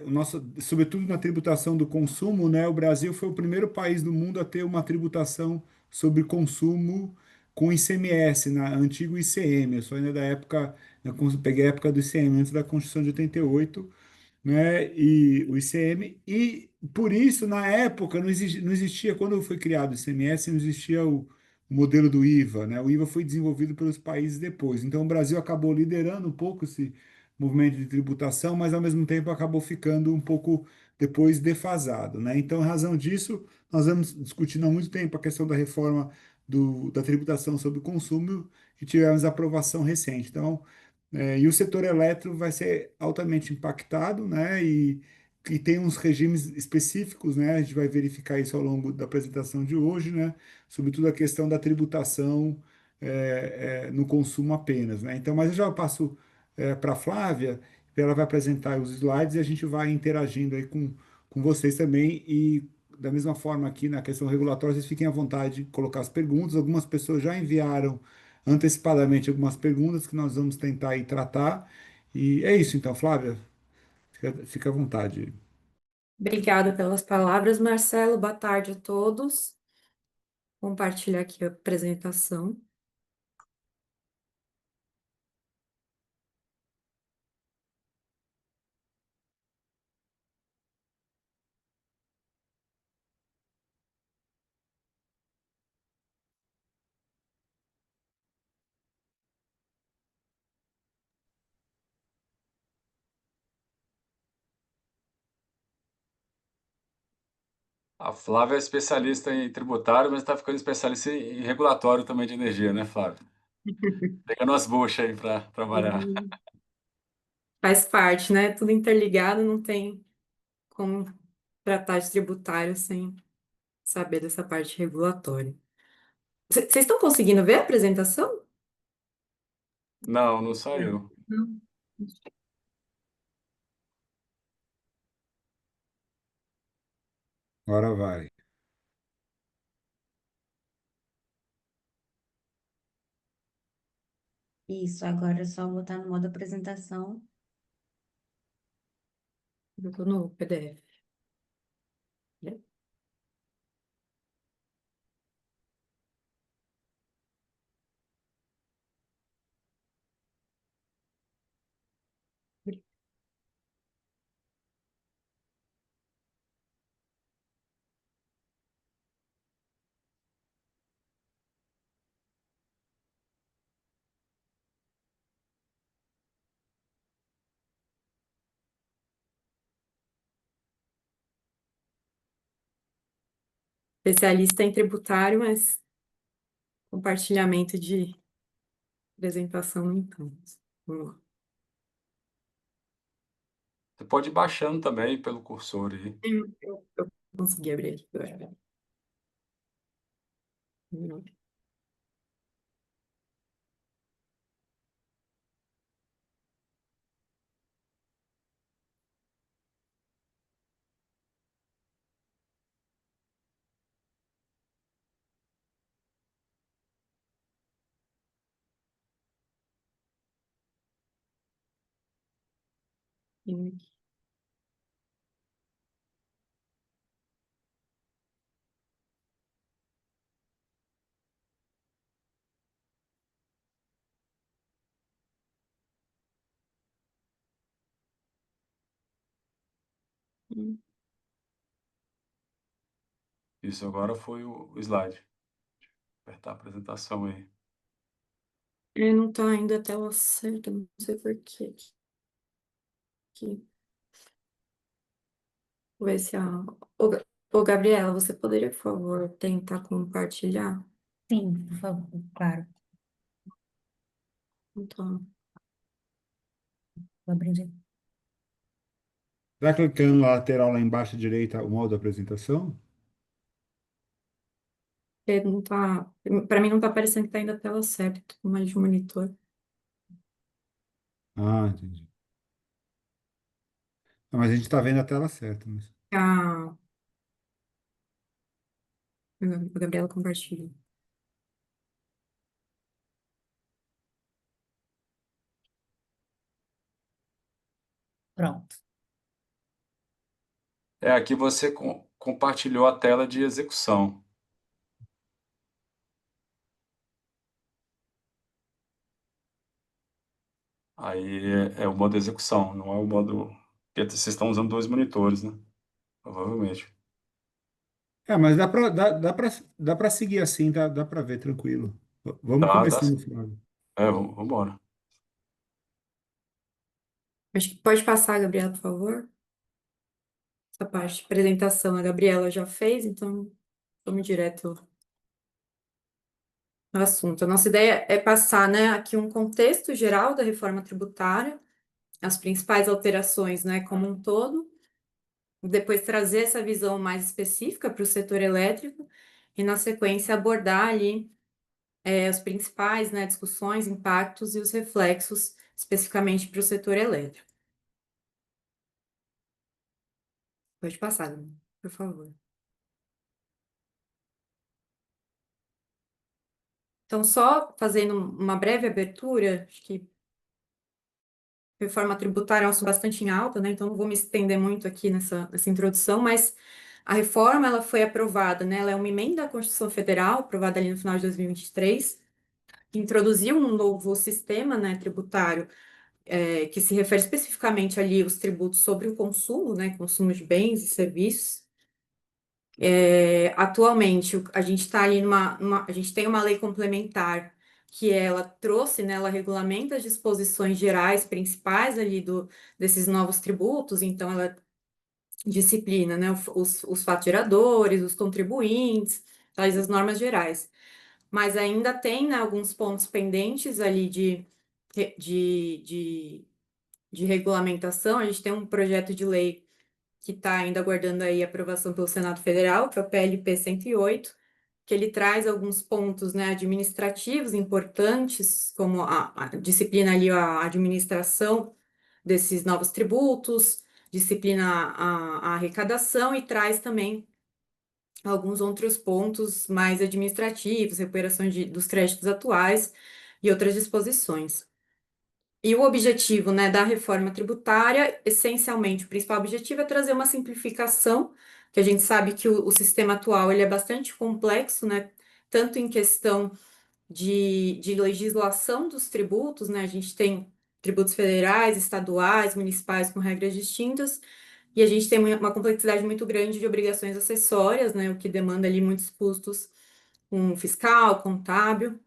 o nosso, sobretudo na tributação do consumo, né? O Brasil foi o primeiro país do mundo a ter uma tributação sobre consumo com ICMS, na antigo ICM. Eu sou ainda da época, peguei a época do ICM, antes da Constituição de 88, né? E o ICM, e por isso, na época, não existia, quando foi criado o ICMS, não existia o modelo do IVA, né? O IVA foi desenvolvido pelos países depois. Então, o Brasil acabou liderando um pouco esse movimento de tributação, mas ao mesmo tempo acabou ficando um pouco depois defasado, né? Então, em razão disso, nós vamos discutindo há muito tempo a questão da reforma da tributação sobre o consumo e tivemos aprovação recente. Então, e o setor elétrico vai ser altamente impactado, né? E tem uns regimes específicos, né? A gente vai verificar isso ao longo da apresentação de hoje, né? Sobretudo a questão da tributação no consumo apenas, né? Então, mas eu já passo para a Flávia, ela vai apresentar os slides e a gente vai interagindo aí com vocês também. E da mesma forma aqui na questão regulatória, vocês fiquem à vontade de colocar as perguntas. Algumas pessoas já enviaram antecipadamente algumas perguntas que nós vamos tentar aí tratar. E é isso, então, Flávia, fica à vontade. Obrigada pelas palavras, Marcelo. Boa tarde a todos. Compartilhar aqui a apresentação. A Flávia é especialista em tributário, mas está ficando especialista em regulatório também de energia, né, Flávia? Pegando as buchas aí para trabalhar. Faz parte, né? Tudo interligado, não tem como tratar de tributário sem saber dessa parte regulatória. Vocês estão conseguindo ver a apresentação? Não, não saiu. Não. Agora vai. Isso, agora é só botar no modo apresentação. Eu tô no PDF. Né? Especialista em tributário, mas compartilhamento de apresentação, então. Vamos lá. Você pode ir baixando também pelo cursor aí. Eu consegui abrir aqui agora. Isso agora foi o slide. Apertar a apresentação aí. Não tá ainda a tela certa, não sei por quê. Aqui. Vou ver se a... Ô, Gabriela, você poderia, por favor, tentar compartilhar? Sim, por favor, claro. Então, Vou abrir. Tá clicando na lateral lá embaixo à direita o modo apresentação? não tá... Para mim não tá aparecendo que tá ainda a tela certa, tô com mais de um monitor. Ah, entendi. Ah, mas a gente está vendo a tela certa. Mas... A Gabriela compartilha. Pronto. Aqui você compartilhou a tela de execução. Aí é o modo execução, não é o modo... Porque vocês estão usando 2 monitores, né? Provavelmente. mas dá para seguir assim, dá para ver tranquilo. Vamos Tá. começando, Flávio. Vamos embora. Acho que pode passar, Gabriela, por favor. Essa parte de apresentação a Gabriela já fez, então vamos direto no assunto. A nossa ideia é passar, né, aqui um contexto geral da reforma tributária, as principais alterações, né, como um todo, depois trazer essa visão mais específica para o setor elétrico e, na sequência, abordar ali as principais, né, discussões, impactos e os reflexos especificamente para o setor elétrico. Pode passar, Gabriela, por favor. Então, só fazendo uma breve abertura, acho que reforma tributária é um assunto bastante em alta, né? Então não vou me estender muito aqui nessa introdução, mas a reforma ela foi aprovada, né? Ela é uma emenda à Constituição Federal, aprovada ali no final de 2023, que introduziu um novo sistema, né, tributário, que se refere especificamente ali aos tributos sobre o consumo, né? Consumo de bens e serviços. Atualmente, a gente está ali a gente tem uma lei complementar que ela trouxe, né, ela regulamenta as disposições gerais principais ali desses novos tributos, então ela disciplina, né, os faturadores, os contribuintes, traz as normas gerais. Mas ainda tem, né, alguns pontos pendentes ali de, de, de regulamentação. A gente tem um projeto de lei que está ainda aguardando aí aprovação pelo Senado Federal, que é o PLP 108, que ele traz alguns pontos, né, administrativos importantes, como a disciplina ali, a administração desses novos tributos, disciplina a arrecadação e traz também alguns outros pontos mais administrativos, recuperação dos créditos atuais e outras disposições. E o objetivo, né, da reforma tributária, essencialmente, o principal objetivo é trazer uma simplificação, que a gente sabe que o sistema atual ele é bastante complexo, né, tanto em questão de legislação dos tributos, né, a gente tem tributos federais, estaduais, municipais com regras distintas, e a gente tem uma complexidade muito grande de obrigações acessórias, né, o que demanda ali muitos custos com fiscal, contábil.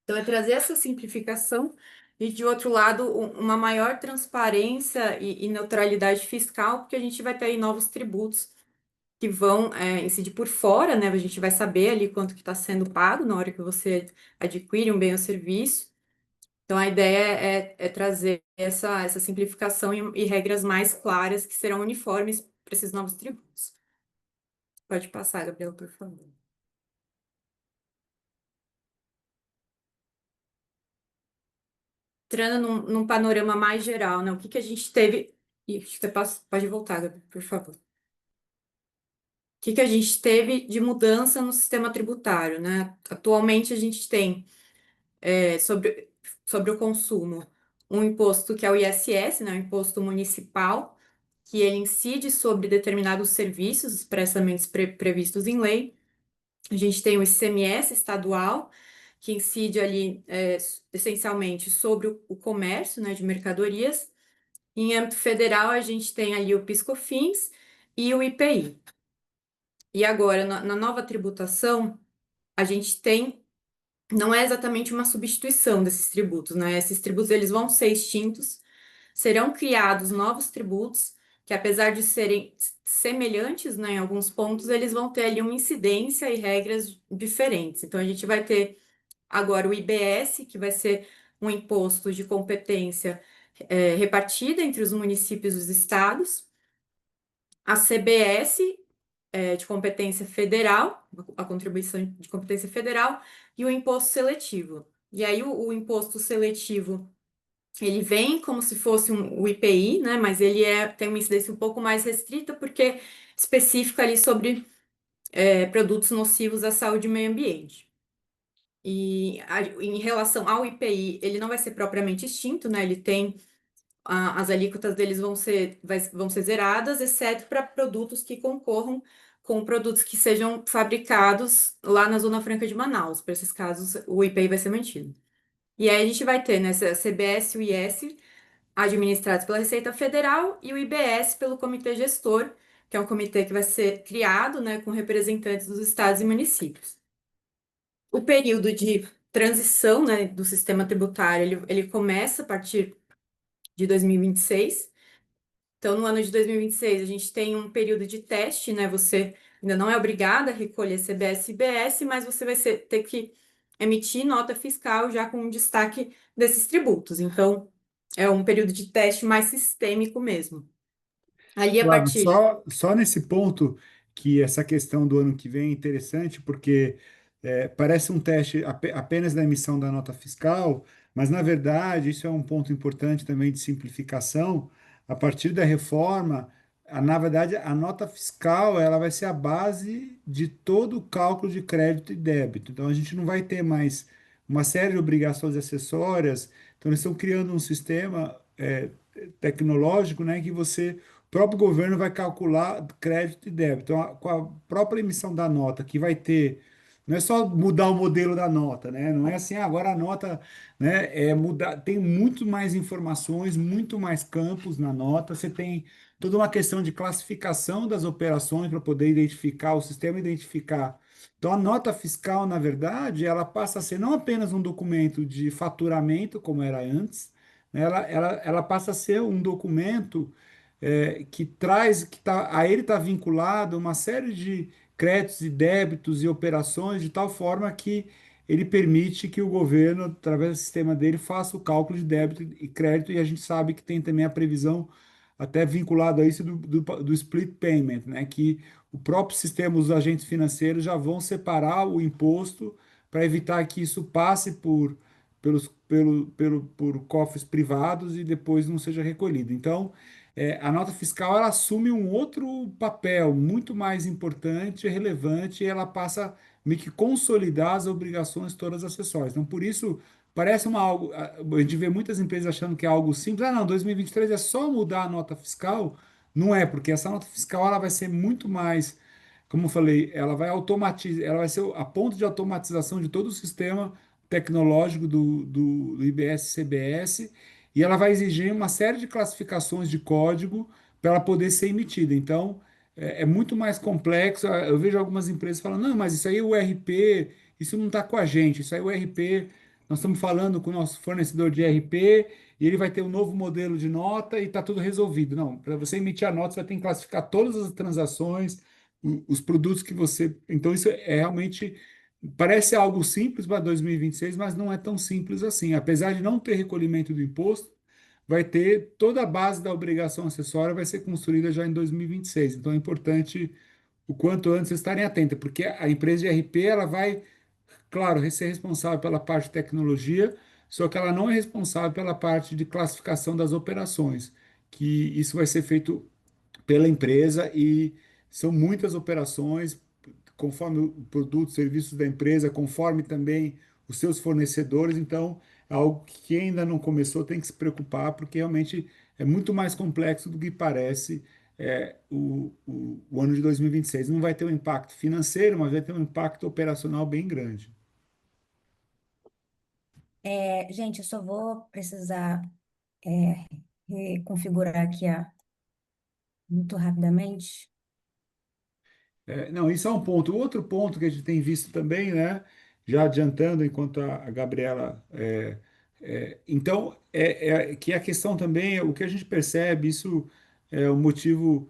Então, é trazer essa simplificação e, de outro lado, uma maior transparência e neutralidade fiscal, porque a gente vai ter aí novos tributos que vão incidir por fora, né? A gente vai saber ali quanto que está sendo pago na hora que você adquire um bem ou serviço. Então, a ideia é trazer essa simplificação e regras mais claras que serão uniformes para esses novos tributos. Pode passar, Gabriela, por favor. Entrando num panorama mais geral, né? O que que a gente teve. Você pode voltar, Gabi, por favor. O que que a gente teve de mudança no sistema tributário, né? Atualmente a gente tem sobre o consumo um imposto que é o ISS, né, o imposto municipal, que ele incide sobre determinados serviços, prestamentos previstos em lei. A gente tem o ICMS estadual, que incide ali essencialmente sobre o comércio, né, de mercadorias. Em âmbito federal, a gente tem ali o PIS/COFINS e o IPI. E agora, na nova tributação, a gente tem, não é exatamente uma substituição desses tributos, né? Esses tributos eles vão ser extintos, serão criados novos tributos, que apesar de serem semelhantes, né, em alguns pontos, eles vão ter ali uma incidência e regras diferentes. Então, a gente vai ter agora o IBS, que vai ser um imposto de competência repartida entre os municípios e os estados, a CBS, de competência federal, a contribuição de competência federal, e o imposto seletivo. E aí, o imposto seletivo, ele vem como se fosse o IPI, né? Mas ele tem uma incidência um pouco mais restrita, porque específica ali sobre produtos nocivos à saúde e meio ambiente. E em relação ao IPI, ele não vai ser propriamente extinto, né? Ele tem as alíquotas deles vão ser zeradas, exceto para produtos que concorram com produtos que sejam fabricados lá na Zona Franca de Manaus. Para esses casos, o IPI vai ser mantido. E aí a gente vai ter, né, CBS e o IS administrados pela Receita Federal e o IBS pelo Comitê Gestor, que é um comitê que vai ser criado, né, com representantes dos estados e municípios. O período de transição, né, do sistema tributário, ele começa a partir de 2026. Então, no ano de 2026, a gente tem um período de teste, né? Você ainda não é obrigado a recolher CBS e IBS, mas você vai ter que emitir nota fiscal já com um destaque desses tributos. Então, é um período de teste mais sistêmico mesmo. Ali, a Claro, partir. só nesse ponto que essa questão do ano que vem é interessante, porque parece um teste apenas da emissão da nota fiscal, mas na verdade isso é um ponto importante também de simplificação. A partir da reforma, na verdade, a nota fiscal ela vai ser a base de todo o cálculo de crédito e débito. Então a gente não vai ter mais uma série de obrigações acessórias. Então eles estão criando um sistema tecnológico, né, que o próprio governo vai calcular crédito e débito. Então, com a própria emissão da nota, que vai ter, não é só mudar o modelo da nota, né? Não é assim, agora a nota, né, é mudar, tem muito mais informações, muito mais campos na nota. Você tem toda uma questão de classificação das operações para poder identificar, o sistema identificar. Então, a nota fiscal, na verdade, ela passa a ser não apenas um documento de faturamento, como era antes, né? Ela passa a ser um documento que traz, a ele está vinculado uma série de créditos e débitos e operações de tal forma que ele permite que o governo, através do sistema dele, faça o cálculo de débito e crédito, e a gente sabe que tem também a previsão até vinculado a isso do split payment, né? Que o próprio sistema, os agentes financeiros já vão separar o imposto para evitar que isso passe por cofres privados e depois não seja recolhido. Então, a nota fiscal ela assume um outro papel muito mais importante e relevante, e ela passa a meio que consolidar as obrigações todas acessórias. Então, por isso, parece algo. A gente vê muitas empresas achando que é algo simples. Ah, não, 2023 é só mudar a nota fiscal. Não é, porque essa nota fiscal ela vai ser muito mais, como eu falei, ela vai automatizar, ela vai ser a ponto de automatização de todo o sistema tecnológico do IBS-CBS, e ela vai exigir uma série de classificações de código para ela poder ser emitida. Então, é muito mais complexo. Eu vejo algumas empresas falando, não, mas isso aí o RP, isso não está com a gente, isso aí o RP, nós estamos falando com o nosso fornecedor de RP e ele vai ter um novo modelo de nota e está tudo resolvido. Não, para você emitir a nota, você vai ter que classificar todas as transações, os produtos que você. Então, isso é realmente. Parece algo simples para 2026, mas não é tão simples assim. Apesar de não ter recolhimento do imposto, vai ter toda a base da obrigação acessória vai ser construída já em 2026. Então é importante o quanto antes estarem atentos, porque a empresa de RP ela vai, claro, ser responsável pela parte de tecnologia, só que ela não é responsável pela parte de classificação das operações, que isso vai ser feito pela empresa e são muitas operações, conforme o produto, serviços da empresa, conforme também os seus fornecedores. Então, algo que quem ainda não começou tem que se preocupar, porque realmente é muito mais complexo do que parece. O ano de 2026 não vai ter um impacto financeiro, mas vai ter um impacto operacional bem grande. Gente, eu só vou precisar é, reconfigurar aqui muito rapidamente. Não, isso é um ponto. O outro ponto que a gente tem visto também, né? Já adiantando, enquanto a Gabriela. Então, que a questão também, o que a gente percebe, isso é o motivo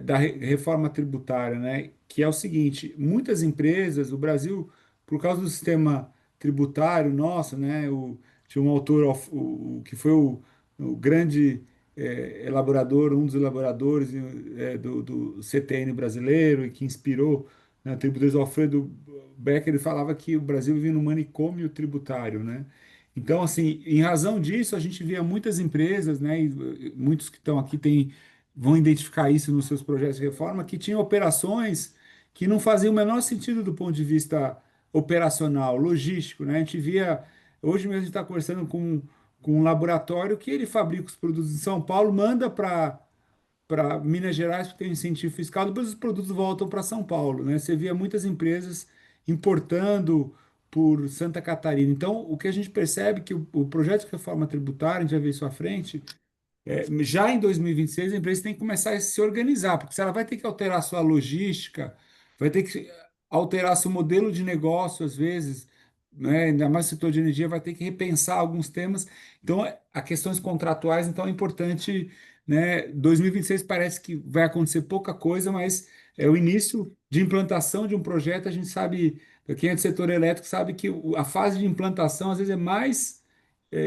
da reforma tributária, né? Que é o seguinte: muitas empresas, o Brasil, por causa do sistema tributário nosso, né? Tinha um autor, que foi o grande elaborador, um dos elaboradores do CTN brasileiro e que inspirou, né, tributadores, Alfredo Becker, ele falava que o Brasil vive num manicômio tributário, né? Então, assim, em razão disso, a gente via muitas empresas, né, e muitos que estão aqui vão identificar isso nos seus projetos de reforma, que tinham operações que não faziam o menor sentido do ponto de vista operacional, logístico, né? A gente via, hoje mesmo a gente está conversando com um laboratório que ele fabrica os produtos em São Paulo, manda para Minas Gerais, porque tem um incentivo fiscal, depois os produtos voltam para São Paulo, né? Você via muitas empresas importando por Santa Catarina. Então, o que a gente percebe é que o projeto de reforma tributária, a gente já vê isso à frente, já em 2026, a empresa tem que começar a se organizar, porque se ela vai ter que alterar sua logística, vai ter que alterar seu modelo de negócio, às vezes, né, ainda mais no setor de energia, vai ter que repensar alguns temas. Então, a questões contratuais, então, é importante, né? 2026 parece que vai acontecer pouca coisa, mas é o início de implantação de um projeto. A gente sabe, quem é do setor elétrico sabe que a fase de implantação, às vezes, é mais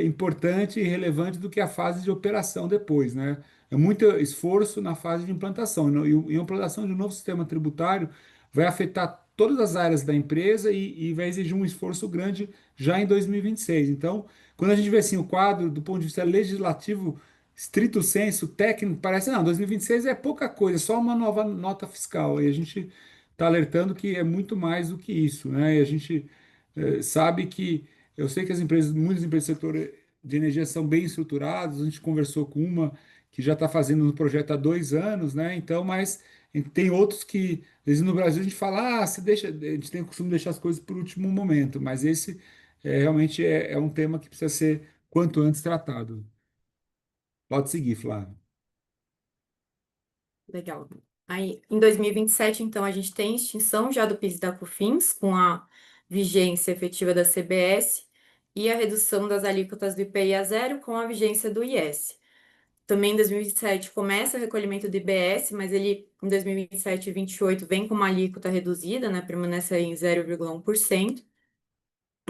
importante e relevante do que a fase de operação depois, né? É muito esforço na fase de implantação. E a implantação de um novo sistema tributário vai afetar todas as áreas da empresa e vai exigir um esforço grande já em 2026. Então, quando a gente vê assim o quadro do ponto de vista legislativo, estrito senso, técnico, parece, não, 2026 é pouca coisa, é só uma nova nota fiscal. E a gente está alertando que é muito mais do que isso, né? E a gente sabe que eu sei que muitas empresas do setor de energia são bem estruturadas. A gente conversou com uma que já está fazendo um projeto há 2 anos, né? Então, mas tem outros que, às vezes no Brasil, a gente fala, você deixa, a gente tem o costume de deixar as coisas por último momento, mas esse realmente é um tema que precisa ser quanto antes tratado. Pode seguir, Flávio. Legal. Aí, em 2027, então, a gente tem extinção já do PIS e da COFINS, com a vigência efetiva da CBS, e a redução das alíquotas do IPI a zero com a vigência do IS. Também em 2027 começa o recolhimento do IBS, mas ele em 2027 e 2028 vem com uma alíquota reduzida, né? Permanece aí em 0,1%.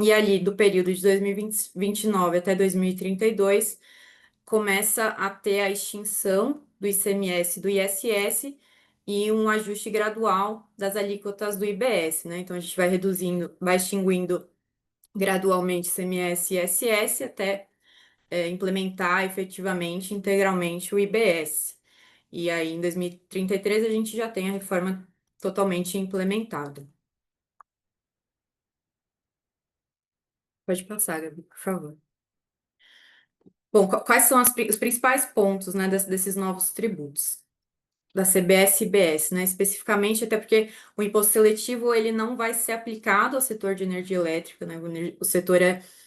E ali do período de 2029 até 2032 começa a ter a extinção do ICMS e do ISS e um ajuste gradual das alíquotas do IBS, né? Então a gente vai reduzindo, vai extinguindo gradualmente ICMS e ISS até implementar efetivamente, integralmente o IBS. E aí em 2033 a gente já tem a reforma totalmente implementada. Pode passar, Gabi, por favor. Bom, quais são os principais pontos, né, desses novos tributos? Da CBS e IBS, né? Especificamente, até porque o imposto seletivo ele não vai ser aplicado ao setor de energia elétrica, né? O setor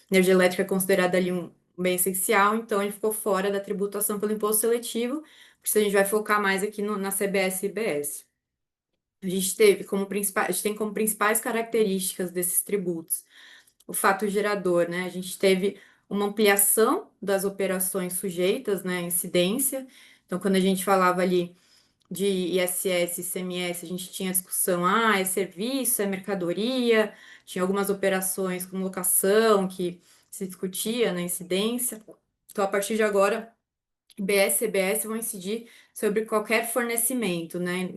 energia elétrica é considerado ali um bem essencial, então ele ficou fora da tributação pelo imposto seletivo, por isso a gente vai focar mais aqui na CBS e IBS. A gente tem como principais características desses tributos o fato gerador, né? A gente teve uma ampliação das operações sujeitas, né, à incidência. Então, quando a gente falava ali de ISS, ICMS, a gente tinha discussão, é serviço, é mercadoria, tinha algumas operações com locação que se discutia na incidência. Então, a partir de agora, IBS e CBS vão incidir sobre qualquer fornecimento, né?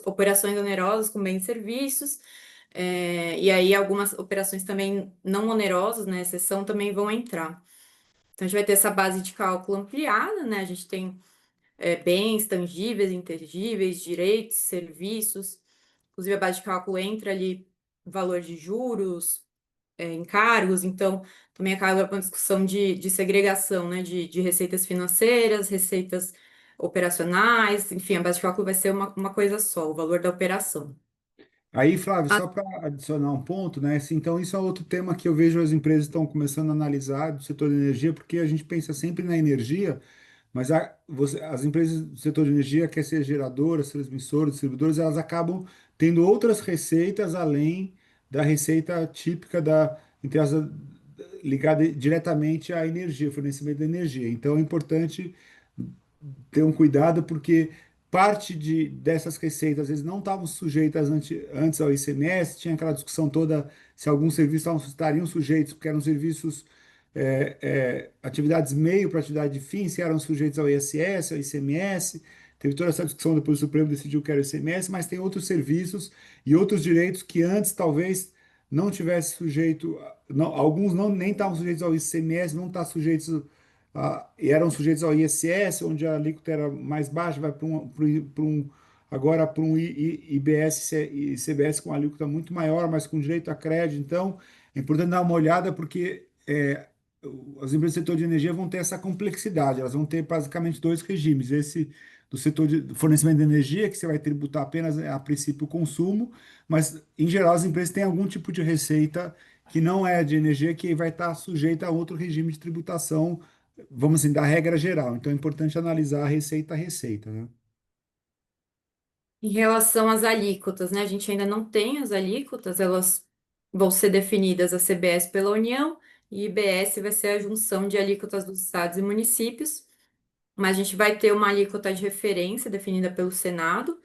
Operações onerosas com bens e serviços, e aí algumas operações também não onerosas, né? Exceção também vão entrar. Então, a gente vai ter essa base de cálculo ampliada, né? A gente tem bens tangíveis, intangíveis, direitos, serviços. Inclusive, a base de cálculo entra ali valor de juros, encargos, então também acaba uma discussão de segregação, né, de receitas financeiras, receitas operacionais, enfim, a base de cálculo vai ser uma coisa só, o valor da operação. Aí, Flávio, Ah, só para adicionar um ponto, né? Então, isso é outro tema que eu vejo as empresas estão começando a analisar do setor de energia, porque a gente pensa sempre na energia, mas as empresas do setor de energia, quer ser geradoras, transmissoras, distribuidores, elas acabam tendo outras receitas além da receita típica entre as, ligada diretamente à energia, fornecimento de energia. Então, é importante ter um cuidado, porque dessas receitas às vezes não estavam sujeitas antes ao ICMS, tinha aquela discussão toda se alguns serviços estariam sujeitos, porque eram serviços, atividades meio para atividade fim, se eram sujeitos ao ISS, ao ICMS. Teve toda essa discussão, depois o Supremo decidiu que era o ICMS, mas tem outros serviços e outros direitos que antes talvez não tivesse sujeito, alguns não, nem estavam sujeitos ao ICMS, não estão sujeitos e eram sujeitos ao ISS, onde a alíquota era mais baixa, vai agora para um IBS e CBS com alíquota muito maior, mas com direito a crédito. Então, é importante dar uma olhada, porque as empresas do setor de energia vão ter essa complexidade, elas vão ter basicamente dois regimes: esse do setor de fornecimento de energia, que você vai tributar apenas a princípio o consumo, mas em geral as empresas têm algum tipo de receita que não é de energia, que vai estar sujeita a outro regime de tributação, vamos assim, da regra geral. Então é importante analisar a receita, né? em relação às alíquotas, né? A gente ainda não tem as alíquotas, elas vão ser definidas a CBS pela União e IBS vai ser a junção de alíquotas dos estados e municípios, mas a gente vai ter uma alíquota de referência definida pelo Senado.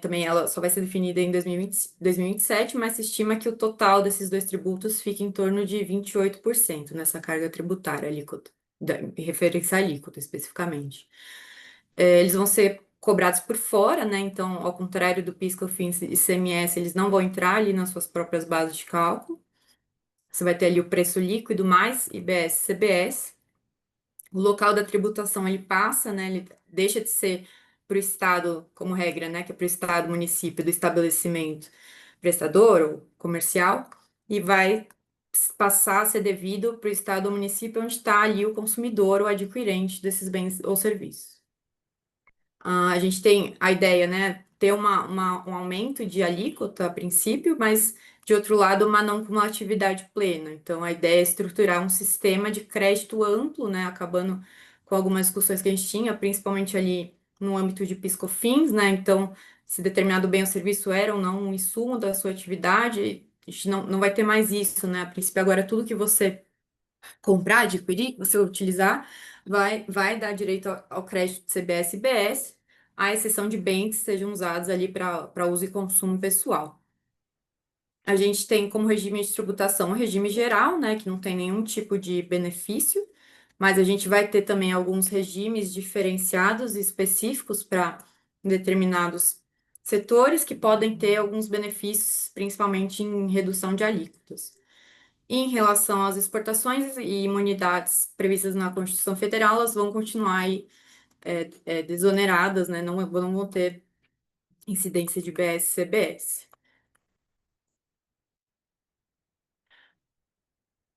Também ela só vai ser definida em 2027, mas se estima que o total desses dois tributos fique em torno de 28% nessa carga tributária alíquota, em referência à alíquota especificamente. Eles vão ser cobrados por fora, né? Então, ao contrário do PIS, COFINS e ICMS, eles não vão entrar ali nas suas próprias bases de cálculo. Você vai ter ali o preço líquido mais IBS, CBS. O local da tributação ele passa, né? Ele deixa de ser para o estado, como regra, né? Que é para o estado, município do estabelecimento prestador ou comercial, e vai passar a ser devido para o estado ou município onde está ali o consumidor ou adquirente desses bens ou serviços. A gente tem a ideia, né, ter um aumento de alíquota a princípio, mas de outro lado, uma não cumulatividade plena. Então, a ideia é estruturar um sistema de crédito amplo, né, acabando com algumas discussões que a gente tinha, principalmente ali no âmbito de PIS/COFINS, né? Então, se determinado bem ou serviço era ou não um insumo da sua atividade, a gente não vai ter mais isso, né? A princípio, agora tudo que você comprar, adquirir, que você utilizar, vai dar direito ao crédito de CBS e BS, à exceção de bens que sejam usados ali para uso e consumo pessoal. A gente tem como regime de tributação o regime geral, né, que não tem nenhum tipo de benefício, mas a gente vai ter também alguns regimes diferenciados e específicos para determinados setores que podem ter alguns benefícios, principalmente em redução de alíquotas. Em relação às exportações e imunidades previstas na Constituição Federal, elas vão continuar aí, desoneradas, né? Não vão ter incidência de BS e CBS.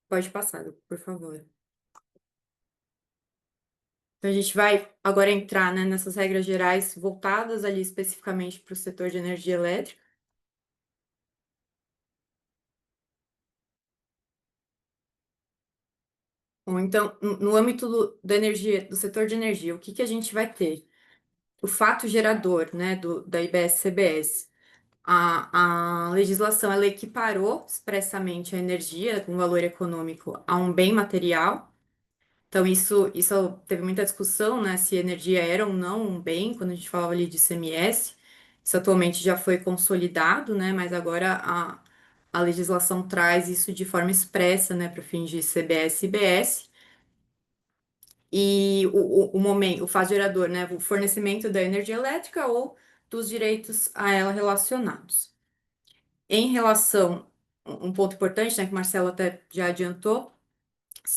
Pode passar, por favor. Então, a gente vai agora entrar, né, nessas regras gerais voltadas ali especificamente para o setor de energia elétrica. Bom, então, no âmbito da energia, do setor de energia, o que que a gente vai ter? O fato gerador, né, da IBS-CBS. A legislação ela equiparou expressamente a energia com valor econômico a um bem material. Então, isso teve muita discussão, né? Se energia era ou não um bem, quando a gente falava ali de CMS. Isso atualmente já foi consolidado, né? Mas agora a legislação traz isso de forma expressa, né? Para fins de CBS e IBS. E o momento, o faz gerador, né? O fornecimento da energia elétrica ou dos direitos a ela relacionados. Em relação, um ponto importante, né, que o Marcelo até já adiantou,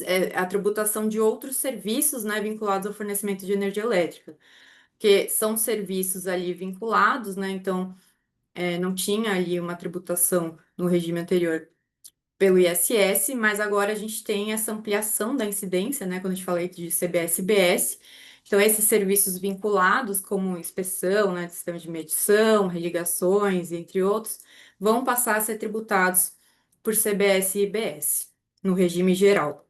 é a tributação de outros serviços, né, vinculados ao fornecimento de energia elétrica, que são serviços ali vinculados, né, então não tinha ali uma tributação no regime anterior pelo ISS, mas agora a gente tem essa ampliação da incidência, né? Quando a gente fala aí de CBS e IBS. Então, esses serviços vinculados, como inspeção, né, de sistema de medição, religações, entre outros, vão passar a ser tributados por CBS e IBS, no regime geral.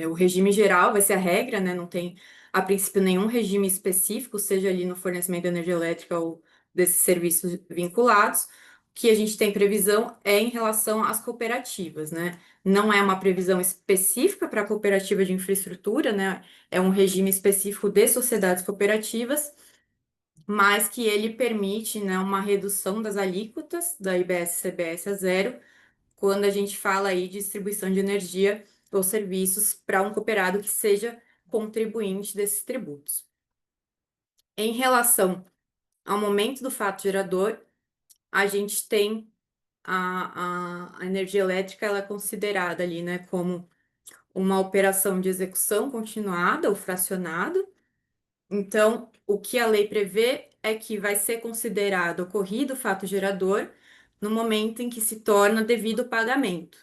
O regime geral vai ser a regra, né? Não tem, a princípio, nenhum regime específico, seja ali no fornecimento de energia elétrica ou desses serviços vinculados. O que a gente tem previsão é em relação às cooperativas, né? Não é uma previsão específica para a cooperativa de infraestrutura, né? É um regime específico de sociedades cooperativas, mas que ele permite, né, uma redução das alíquotas da IBS e CBS a zero quando a gente fala aí de distribuição de energia ou serviços para um cooperado que seja contribuinte desses tributos. Em relação ao momento do fato gerador, a gente tem a energia elétrica, ela é considerada ali, né, como uma operação de execução continuada ou fracionada. Então, o que a lei prevê é que vai ser considerado ocorrido o fato gerador no momento em que se torna devido o pagamento.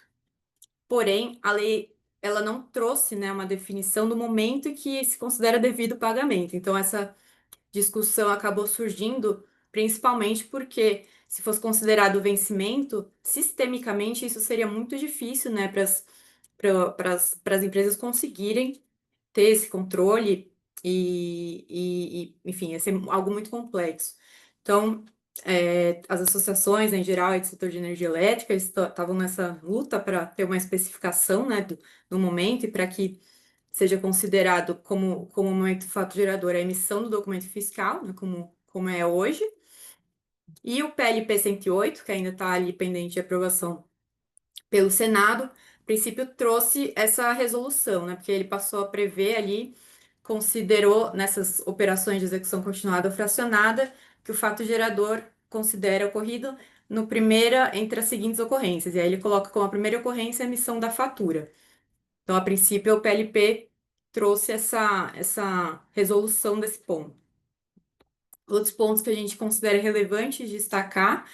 Porém, a lei ela não trouxe, né, uma definição do momento em que se considera devido pagamento. Então, essa discussão acabou surgindo principalmente porque, se fosse considerado o vencimento, sistemicamente isso seria muito difícil, né, para as empresas conseguirem ter esse controle enfim, ia ser algo muito complexo. Então, as associações, né, em geral, aí do setor de energia elétrica, eles estavam nessa luta para ter uma especificação, né, do momento e para que seja considerado como momento fato gerador a emissão do documento fiscal, né, como é hoje. E o PLP 108, que ainda está ali pendente de aprovação pelo Senado, a princípio trouxe essa resolução, né? Porque ele passou a prever ali, considerou nessas operações de execução continuada ou fracionada, que o fato gerador considera ocorrido no primeira entre as seguintes ocorrências. E aí ele coloca como a primeira ocorrência a emissão da fatura. Então, a princípio, o PLP trouxe essa resolução desse ponto. Outros pontos que a gente considera relevante destacar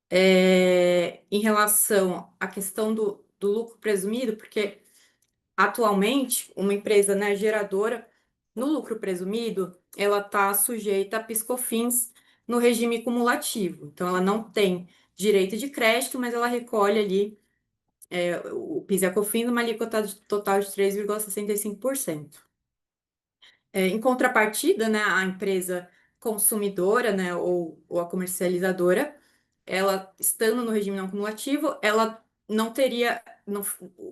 em relação à questão do lucro presumido, porque atualmente uma empresa, né, geradora, no lucro presumido, ela está sujeita a PIS/COFINS no regime cumulativo. Então, ela não tem direito de crédito, mas ela recolhe ali o PIS e a COFINS numa alíquota total de 3,65%. Em contrapartida, né, a empresa consumidora, né, ou a comercializadora, ela estando no regime não cumulativo, ela não teria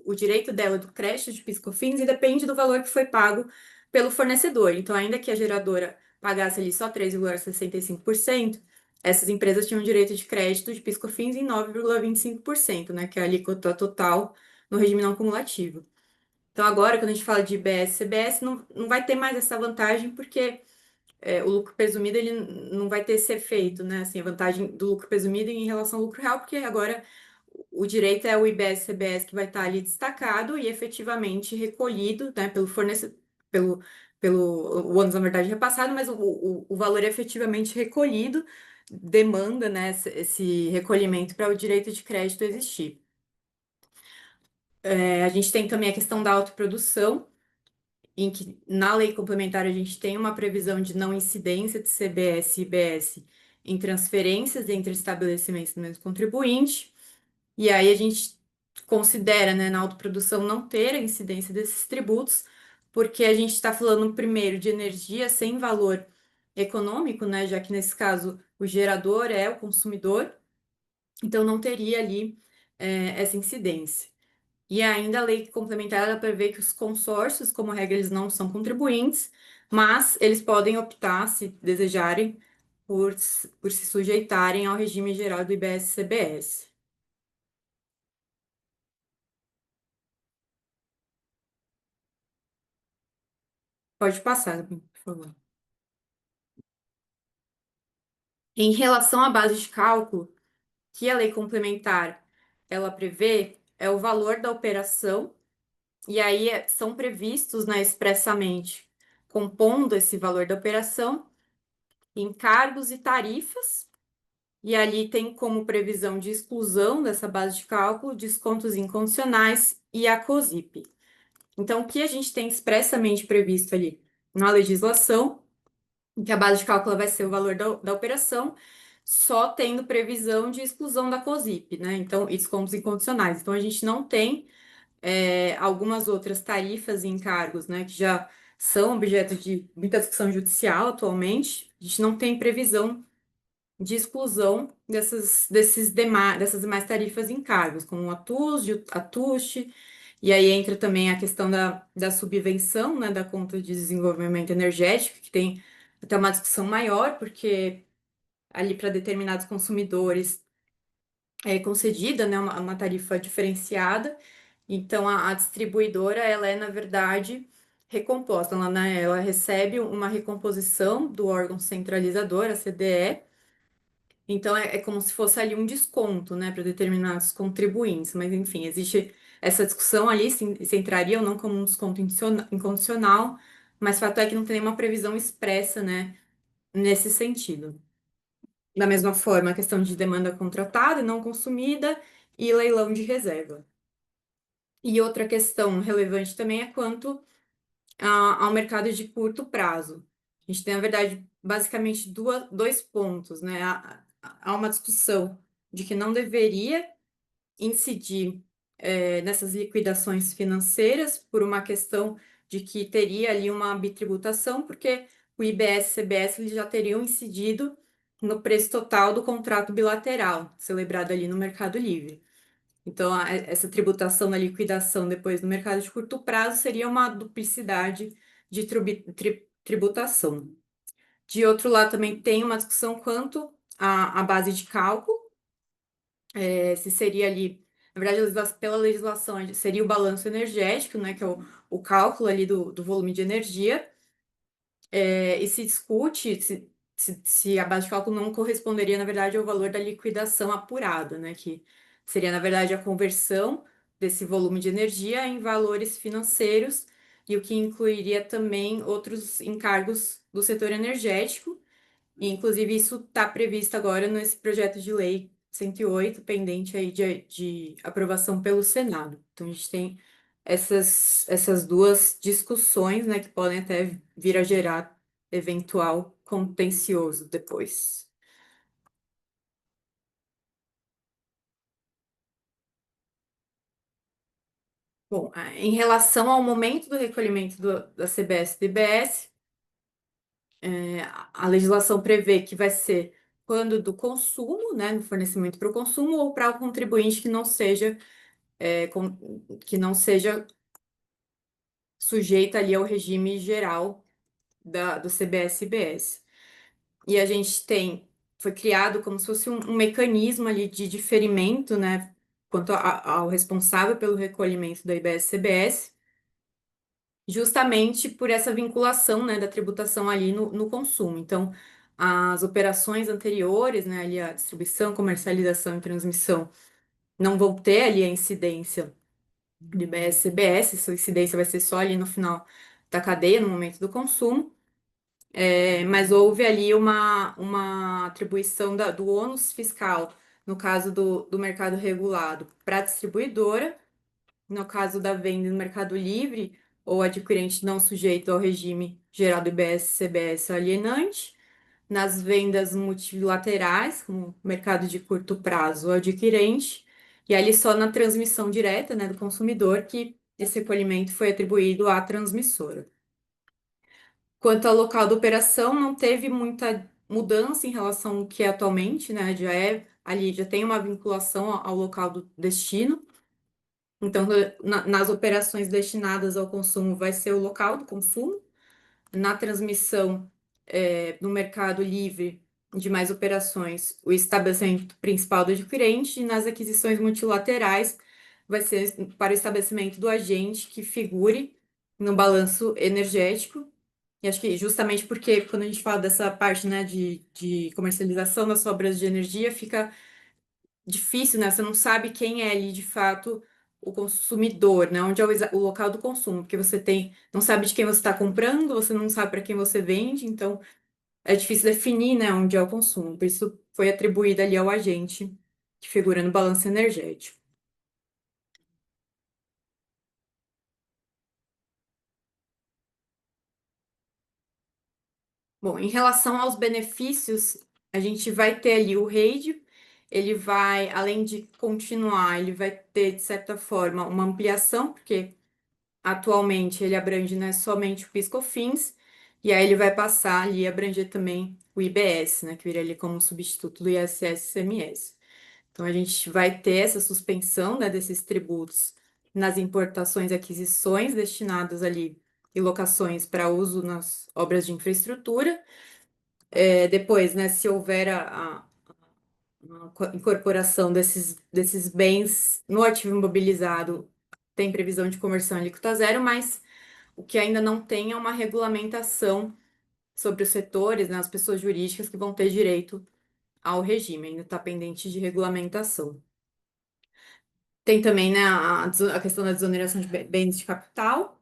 o direito dela do crédito de PIS/COFINS e depende do valor que foi pago pelo fornecedor. Então, ainda que a geradora pagasse ali só 3,65%, essas empresas tinham direito de crédito de PIS/COFINS em 9,25%, né, que é a alíquota total no regime não cumulativo. Então, agora, quando a gente fala de IBS e CBS, não vai ter mais essa vantagem, porque o lucro presumido ele não vai ter esse efeito, né? Assim, a vantagem do lucro presumido em relação ao lucro real, porque agora o direito é o IBS e CBS que vai estar ali destacado e efetivamente recolhido, né, pelo fornecedor, pelo ônus, na verdade, repassado, mas o valor é efetivamente recolhido, demanda, né, esse recolhimento para o direito de crédito existir. A gente tem também a questão da autoprodução, em que na lei complementar a gente tem uma previsão de não incidência de CBS e IBS em transferências entre estabelecimentos do mesmo contribuinte, e aí a gente considera, né, na autoprodução não ter a incidência desses tributos, porque a gente está falando primeiro de energia sem valor econômico, né, já que nesse caso o gerador é o consumidor, então não teria ali essa incidência. E ainda a lei complementar ela prevê que os consórcios, como regra, eles não são contribuintes, mas eles podem optar, se desejarem, por se sujeitarem ao regime geral do IBS-CBS. Pode passar, por favor. Em relação à base de cálculo, que a lei complementar ela prevê é o valor da operação, e aí são previstos, né, expressamente, compondo esse valor da operação, encargos e tarifas, e ali tem como previsão de exclusão dessa base de cálculo descontos incondicionais e a COSIP. Então, o que a gente tem expressamente previsto ali na legislação, que a base de cálculo vai ser o valor da operação, só tendo previsão de exclusão da COSIP, né? Então, e descontos incondicionais. Então, a gente não tem algumas outras tarifas e encargos, né, que já são objeto de muita discussão judicial atualmente. A gente não tem previsão de exclusão dessas demais tarifas e encargos, como o ATUS, ATUST, e aí entra também a questão da subvenção, né, da conta de desenvolvimento energético, que tem até uma discussão maior, porque ali para determinados consumidores é concedida, né, uma tarifa diferenciada, então a distribuidora, ela é, na verdade, recomposta, ela, né, ela recebe uma recomposição do órgão centralizador, a CDE, então é como se fosse ali um desconto, né, para determinados contribuintes, mas enfim, existe essa discussão ali, se entraria ou não como um desconto incondicional, mas fato é que não tem nenhuma previsão expressa, né, nesse sentido. Da mesma forma, a questão de demanda contratada e não consumida e leilão de reserva. E outra questão relevante também é quanto ao mercado de curto prazo. A gente tem, na verdade, basicamente dois pontos, né? Há uma discussão de que não deveria incidir nessas liquidações financeiras por uma questão de que teria ali uma bitributação, porque o IBS e CBS eles já teriam incidido no preço total do contrato bilateral, celebrado ali no Mercado Livre. Então, essa tributação na liquidação depois no mercado de curto prazo seria uma duplicidade de tributação. De outro lado, também tem uma discussão quanto à base de cálculo, se seria ali, na verdade, pela legislação, seria o balanço energético, né, que é o cálculo ali do volume de energia, e se discute se a base de cálculo não corresponderia, na verdade, ao valor da liquidação apurada, né? Que seria, na verdade, a conversão desse volume de energia em valores financeiros e o que incluiria também outros encargos do setor energético. E, inclusive, isso está previsto agora nesse projeto de lei 108, pendente aí de aprovação pelo Senado. Então, a gente tem essas duas discussões, né, que podem até vir a gerar eventual contencioso depois. Bom, em relação ao momento do recolhimento da CBS e DBS, a legislação prevê que vai ser quando do consumo, né, no fornecimento para o consumo, ou para o contribuinte que não seja sujeito ali ao regime geral do CBS e IBS. E a gente foi criado como se fosse um mecanismo ali de diferimento, né, quanto ao responsável pelo recolhimento da IBS e CBS, justamente por essa vinculação, né, da tributação ali no consumo. Então, as operações anteriores, né, ali a distribuição, comercialização e transmissão, não vão ter ali a incidência de IBS e CBS, essa incidência vai ser só ali no final da cadeia, no momento do consumo. Mas houve ali uma atribuição do ônus fiscal, no caso do mercado regulado, para a distribuidora, no caso da venda no Mercado Livre, ou adquirente não sujeito ao regime geral do IBS, CBS alienante, nas vendas multilaterais, como mercado de curto prazo ou adquirente, e ali só na transmissão direta, né, do consumidor, que esse recolhimento foi atribuído à transmissora. Quanto ao local da operação, não teve muita mudança em relação ao que é atualmente, né? Ali já tem uma vinculação ao local do destino. Então, nas operações destinadas ao consumo, vai ser o local do consumo. Na transmissão, no Mercado Livre de mais operações, o estabelecimento principal do adquirente. E nas aquisições multilaterais, vai ser para o estabelecimento do agente que figure no balanço energético. E acho que justamente porque quando a gente fala dessa parte, né, de comercialização das sobras de energia, fica difícil, né? Você não sabe quem é ali de fato o consumidor, né? Onde é o local do consumo, porque não sabe de quem você está comprando, você não sabe para quem você vende, então é difícil definir, né, onde é o consumo. Por isso foi atribuída ali ao agente que figura no balanço energético. Bom, em relação aos benefícios, a gente vai ter ali o REID, ele vai, além de continuar, ele vai ter, de certa forma, uma ampliação, porque atualmente ele abrange, né, somente o PIS/COFINS, e aí ele vai passar ali a abranger também o IBS, né, que viria ali como substituto do ISS e CMS. Então a gente vai ter essa suspensão, né, desses tributos nas importações e aquisições destinadas ali e locações para uso nas obras de infraestrutura. Depois, né, se houver a incorporação desses bens no ativo imobilizado, tem previsão de conversão em alíquota zero, mas o que ainda não tem é uma regulamentação sobre os setores, né, as pessoas jurídicas que vão ter direito ao regime, ainda está pendente de regulamentação. Tem também, né, a questão da desoneração de bens de capital,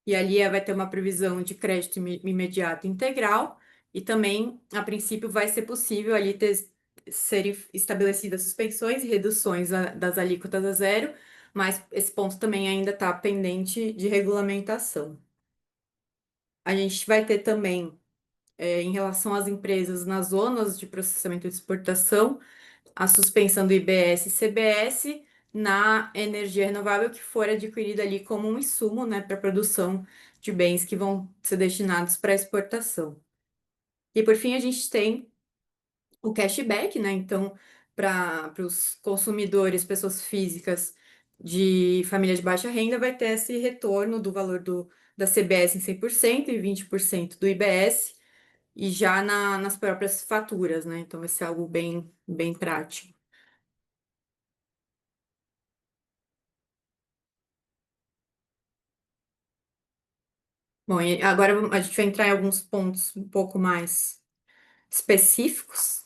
e ali vai ter uma previsão de crédito imediato integral, e também, a princípio, vai ser possível ali serem estabelecidas suspensões e reduções das alíquotas a zero, mas esse ponto também ainda está pendente de regulamentação. A gente vai ter também, em relação às empresas nas zonas de processamento de exportação, a suspensão do IBS e CBS na energia renovável que for adquirida ali como um insumo, né, para a produção de bens que vão ser destinados para exportação. E por fim, a gente tem o cashback, né? Então, para os consumidores, pessoas físicas de família de baixa renda, vai ter esse retorno do valor da CBS em 100% e 20% do IBS, e já nas próprias faturas, né? Então, vai ser algo bem, bem prático. Bom, e agora a gente vai entrar em alguns pontos um pouco mais específicos.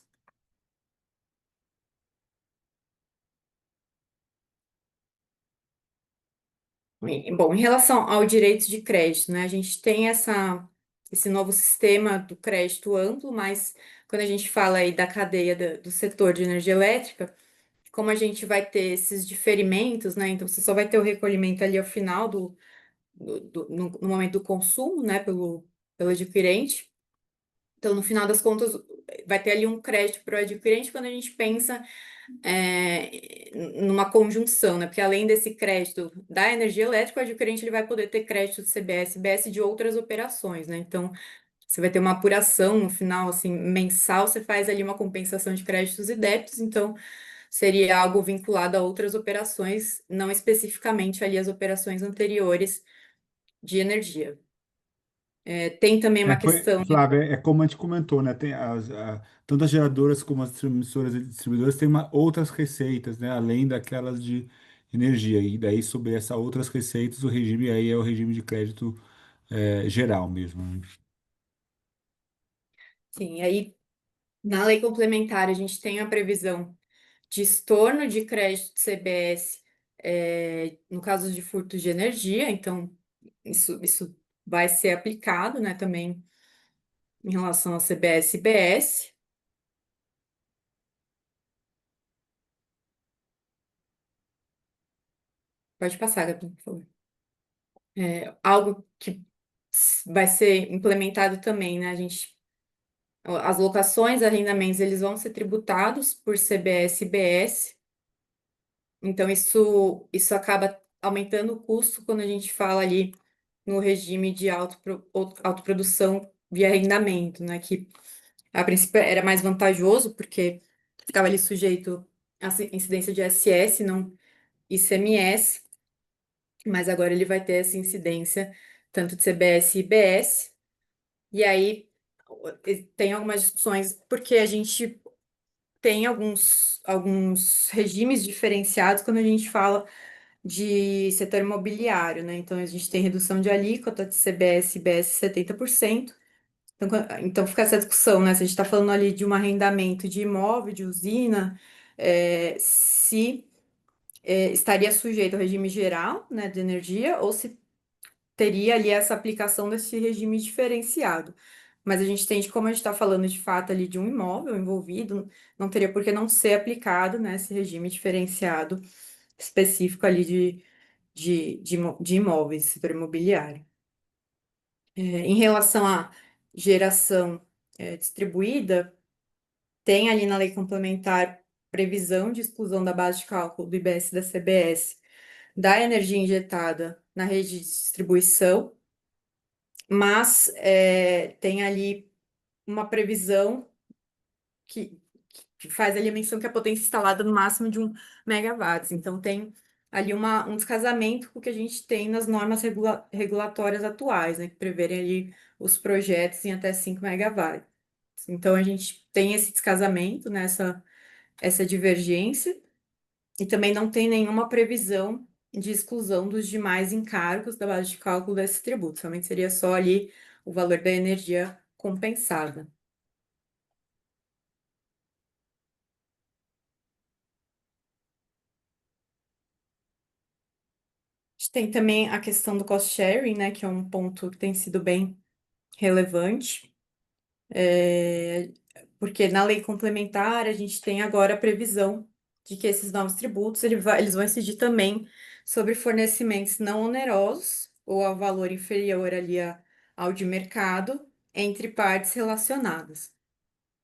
Bom, em relação ao direito de crédito, né, a gente tem esse novo sistema do crédito amplo, mas quando a gente fala aí da cadeia do setor de energia elétrica, como a gente vai ter esses diferimentos, né, então você só vai ter o recolhimento ali ao final no momento do consumo, né, pelo adquirente. Então, no final das contas, vai ter ali um crédito para o adquirente quando a gente pensa numa conjunção, né? Porque além desse crédito da energia elétrica, o adquirente ele vai poder ter crédito de CBS, BS de outras operações, né? Então, você vai ter uma apuração no final, assim, mensal, você faz ali uma compensação de créditos e débitos, então seria algo vinculado a outras operações, não especificamente ali as operações anteriores de energia. Tem também uma questão. Flávia, é como a gente comentou, né? Tem tanto as geradoras como as transmissoras e distribuidoras têm outras receitas, né? Além daquelas de energia. E daí, sobre essas outras receitas, o regime aí é o regime de crédito geral mesmo, né? Sim, aí na lei complementar a gente tem a previsão de estorno de crédito de CBS, no caso de furtos de energia, então isso vai ser aplicado, né, também em relação a CBS e BS. Pode passar, Gabi, por favor. Algo que vai ser implementado também, né, as locações, arrendamentos, eles vão ser tributados por CBS e BS. Então, isso acaba aumentando o custo quando a gente fala ali no regime de autoprodução via arrendamento, né? Que a princípio era mais vantajoso, porque ficava ali sujeito à incidência de ISS, não ICMS, mas agora ele vai ter essa incidência tanto de CBS e IBS. E aí tem algumas discussões, porque a gente tem alguns regimes diferenciados quando a gente fala de setor imobiliário, né? Então, a gente tem redução de alíquota de CBS e IBS 70%. Então fica essa discussão, né? Se a gente está falando ali de um arrendamento de imóvel, de usina, se estaria sujeito ao regime geral, né, de energia, ou se teria ali essa aplicação desse regime diferenciado. mas a gente entende como a gente está falando de fato ali de um imóvel envolvido, não teria por que não ser aplicado, né, esse regime diferenciado específico ali de imóveis, setor imobiliário. Em relação à geração distribuída, tem ali na lei complementar previsão de exclusão da base de cálculo do IBS e da CBS da energia injetada na rede de distribuição, mas tem ali uma previsão que, que faz ali a menção que a potência instalada no máximo de 1 MW. Então, tem ali um descasamento com o que a gente tem nas normas regulatórias atuais, né, que preverem ali os projetos em até 5 MW. Então, a gente tem esse descasamento, né, essa divergência, e também não tem nenhuma previsão de exclusão dos demais encargos da base de cálculo desse tributo. Somente seria só ali o valor da energia compensada. A gente tem também a questão do cost sharing, né, que é um ponto que tem sido bem relevante, porque na lei complementar a gente tem agora a previsão de que esses novos tributos eles vão incidir também sobre fornecimentos não onerosos ou a valor inferior ali ao de mercado entre partes relacionadas.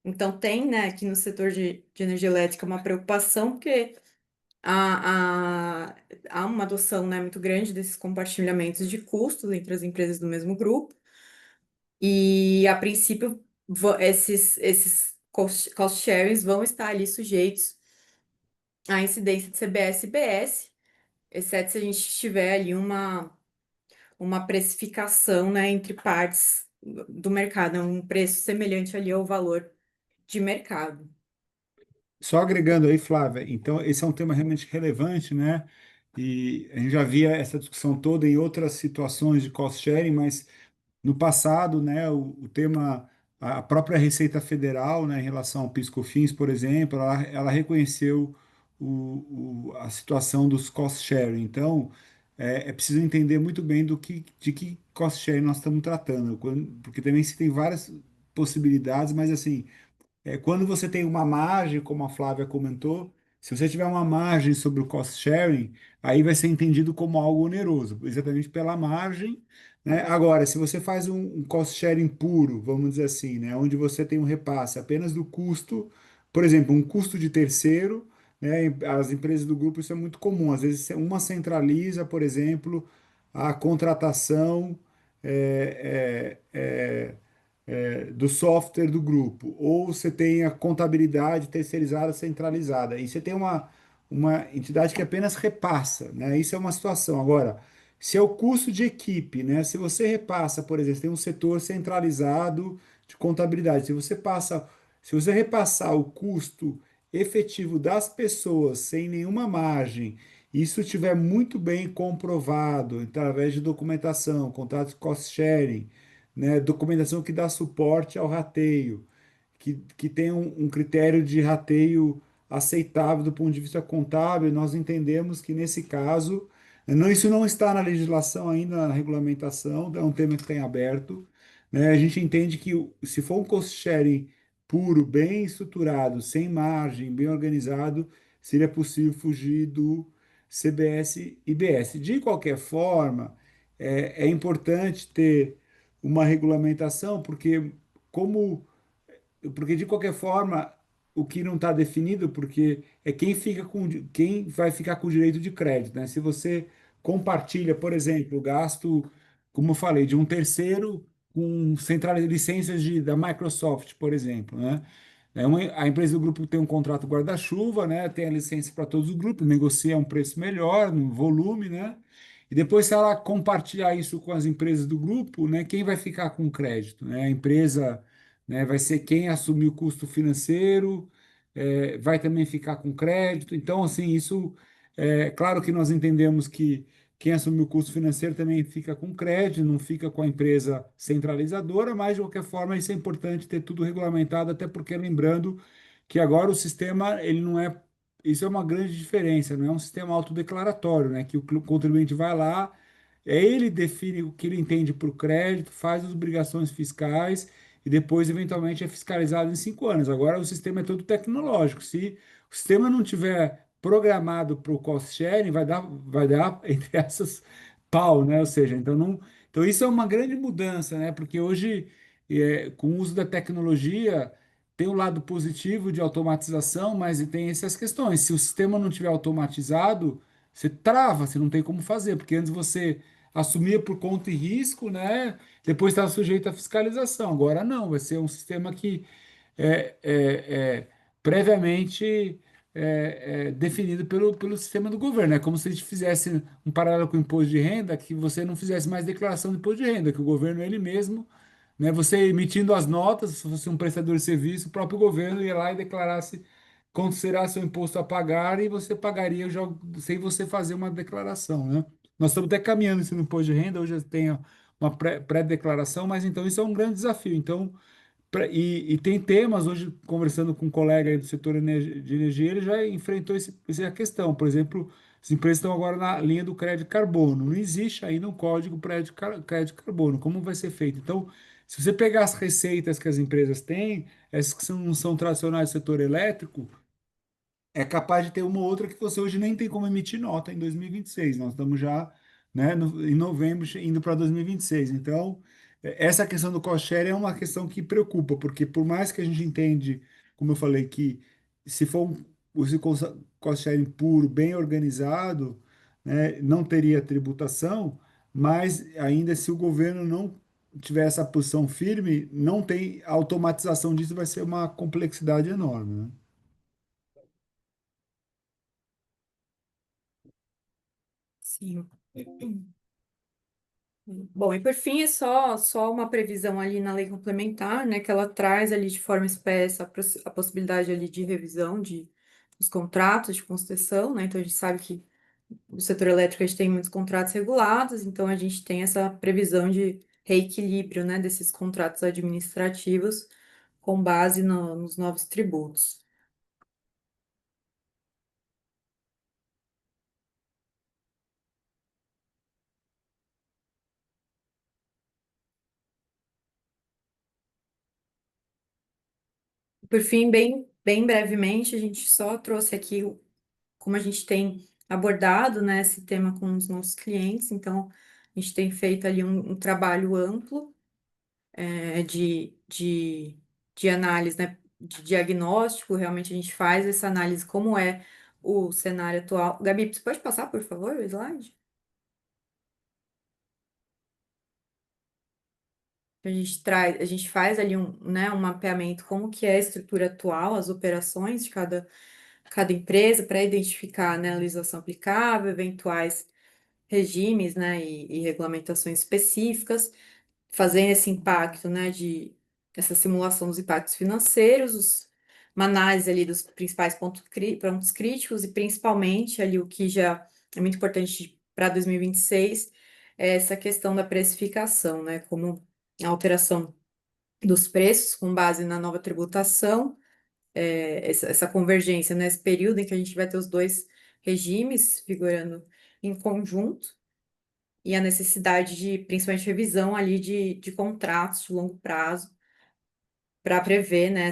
Então tem, né, aqui no setor de energia elétrica uma preocupação, porque há, há, há uma adoção, né, muito grande desses compartilhamentos de custos entre as empresas do mesmo grupo, e a princípio esses cost sharings vão estar ali sujeitos à incidência de CBS e IBS, exceto se a gente tiver ali uma precificação, né, entre partes do mercado, um preço semelhante ali ao valor de mercado. Só agregando aí, Flávia, então esse é um tema realmente relevante, né? E a gente já via essa discussão toda em outras situações de cost sharing, mas no passado, né, o tema, a própria Receita Federal, né, em relação ao PIS/COFINS, por exemplo, ela reconheceu a situação dos cost sharing. Então, é preciso entender muito bem de que cost sharing nós estamos tratando, porque também se tem várias possibilidades, mas assim, quando você tem uma margem, como a Flávia comentou, se você tiver uma margem sobre o cost sharing, aí vai ser entendido como algo oneroso, exatamente pela margem, né? Agora, se você faz um cost sharing puro, vamos dizer assim, né, onde você tem um repasse apenas do custo, por exemplo, um custo de terceiro, né, as empresas do grupo isso é muito comum. Às vezes uma centraliza, por exemplo, a contratação do software do grupo, ou você tem a contabilidade terceirizada, centralizada, e você tem uma entidade que apenas repassa, né? Isso é uma situação. Agora, se é o custo de equipe, né? Se você repassa, por exemplo, tem um setor centralizado de contabilidade, se você repassar o custo efetivo das pessoas sem nenhuma margem, e isso estiver muito bem comprovado através de documentação, contratos de cost sharing, né, documentação que dá suporte ao rateio, que tem um critério de rateio aceitável do ponto de vista contábil, nós entendemos que nesse caso, isso não está na legislação ainda, na regulamentação, é um tema que está em aberto, né? A gente entende que se for um cost sharing puro, bem estruturado, sem margem, bem organizado, seria possível fugir do CBS e IBS. De qualquer forma, é importante ter uma regulamentação, como porque de qualquer forma o que não está definido, porque é quem vai ficar com o direito de crédito, né? Se você compartilha, por exemplo, o gasto, como eu falei, de um terceiro com central de licenças da Microsoft, por exemplo, né? A empresa do grupo tem um contrato guarda-chuva, né? Tem a licença para todos os grupos, negocia um preço melhor, no volume, né? E depois, se ela compartilhar isso com as empresas do grupo, né, quem vai ficar com o crédito, né? A empresa, né, vai ser quem assumir o custo financeiro, vai também ficar com crédito. Então, assim, isso claro que nós entendemos que quem assumiu o custo financeiro também fica com crédito, não fica com a empresa centralizadora, mas de qualquer forma isso é importante ter tudo regulamentado, até porque lembrando que agora o sistema ele não é isso é uma grande diferença, não é um sistema autodeclaratório, né? Que o contribuinte vai lá, ele define o que ele entende por crédito, faz as obrigações fiscais e depois, eventualmente, é fiscalizado em 5 anos. Agora, o sistema é todo tecnológico. Se o sistema não tiver programado para o cost sharing, vai dar, entre essas, pau, né? Ou seja, então, não, então isso é uma grande mudança, né? Porque hoje, com o uso da tecnologia, tem o lado positivo de automatização, mas tem essas questões. Se o sistema não tiver automatizado, você trava, você não tem como fazer, porque antes você assumia por conta e risco, né? Depois estava sujeito à fiscalização. Agora não, vai ser um sistema que é previamente definido pelo sistema do governo. É como se a gente fizesse um paralelo com o imposto de renda, que você não fizesse mais declaração de imposto de renda, que o governo ele mesmo, né, você emitindo as notas, se fosse um prestador de serviço, o próprio governo ia lá e declarasse quanto será seu imposto a pagar e você pagaria já sem você fazer uma declaração, né? Nós estamos até caminhando isso no imposto de renda, hoje tem uma pré-declaração, mas então isso é um grande desafio. Então, e tem temas, hoje, conversando com um colega aí do setor de energia, ele já enfrentou essa questão. Por exemplo, as empresas estão agora na linha do crédito carbono. Não existe ainda um código crédito carbono. Como vai ser feito? Então, se você pegar as receitas que as empresas têm, essas que não são tradicionais do setor elétrico, é capaz de ter uma ou outra que você hoje nem tem como emitir nota em 2026. Nós estamos já, né, em novembro, indo para 2026. Então, essa questão do cost share é uma questão que preocupa, porque por mais que a gente entende, como eu falei, que se for esse cost sharing puro, bem organizado, né, não teria tributação, mas ainda se o governo não tiver essa posição firme, não tem a automatização disso, vai ser uma complexidade enorme, né? Sim. Bom, e por fim é só uma previsão ali na lei complementar, né, que ela traz ali de forma expressa a possibilidade ali de revisão dos contratos de concessão, né, então a gente sabe que no setor elétrico a gente tem muitos contratos regulados, então a gente tem essa previsão de reequilíbrio, né, desses contratos administrativos com base nos novos tributos. Por fim, bem brevemente, a gente só trouxe aqui como a gente tem abordado, né, esse tema com os nossos clientes, então a gente tem feito ali um trabalho amplo de análise, né, de diagnóstico, realmente a gente faz essa análise como é o cenário atual. Gabi, você pode passar, por favor, o slide? A gente faz ali um mapeamento como que é a estrutura atual, as operações de cada empresa para identificar, né, a legislação aplicável, eventuais regimes, né, e regulamentações específicas, fazendo esse impacto, né, essa simulação dos impactos financeiros, uma análise ali dos principais pontos críticos e principalmente ali o que já é muito importante para 2026 é essa questão da precificação, né, como a alteração dos preços com base na nova tributação, essa convergência nesse período em que a gente vai ter os dois regimes figurando em conjunto e a necessidade de, principalmente, revisão ali de contratos de longo prazo para prever, né,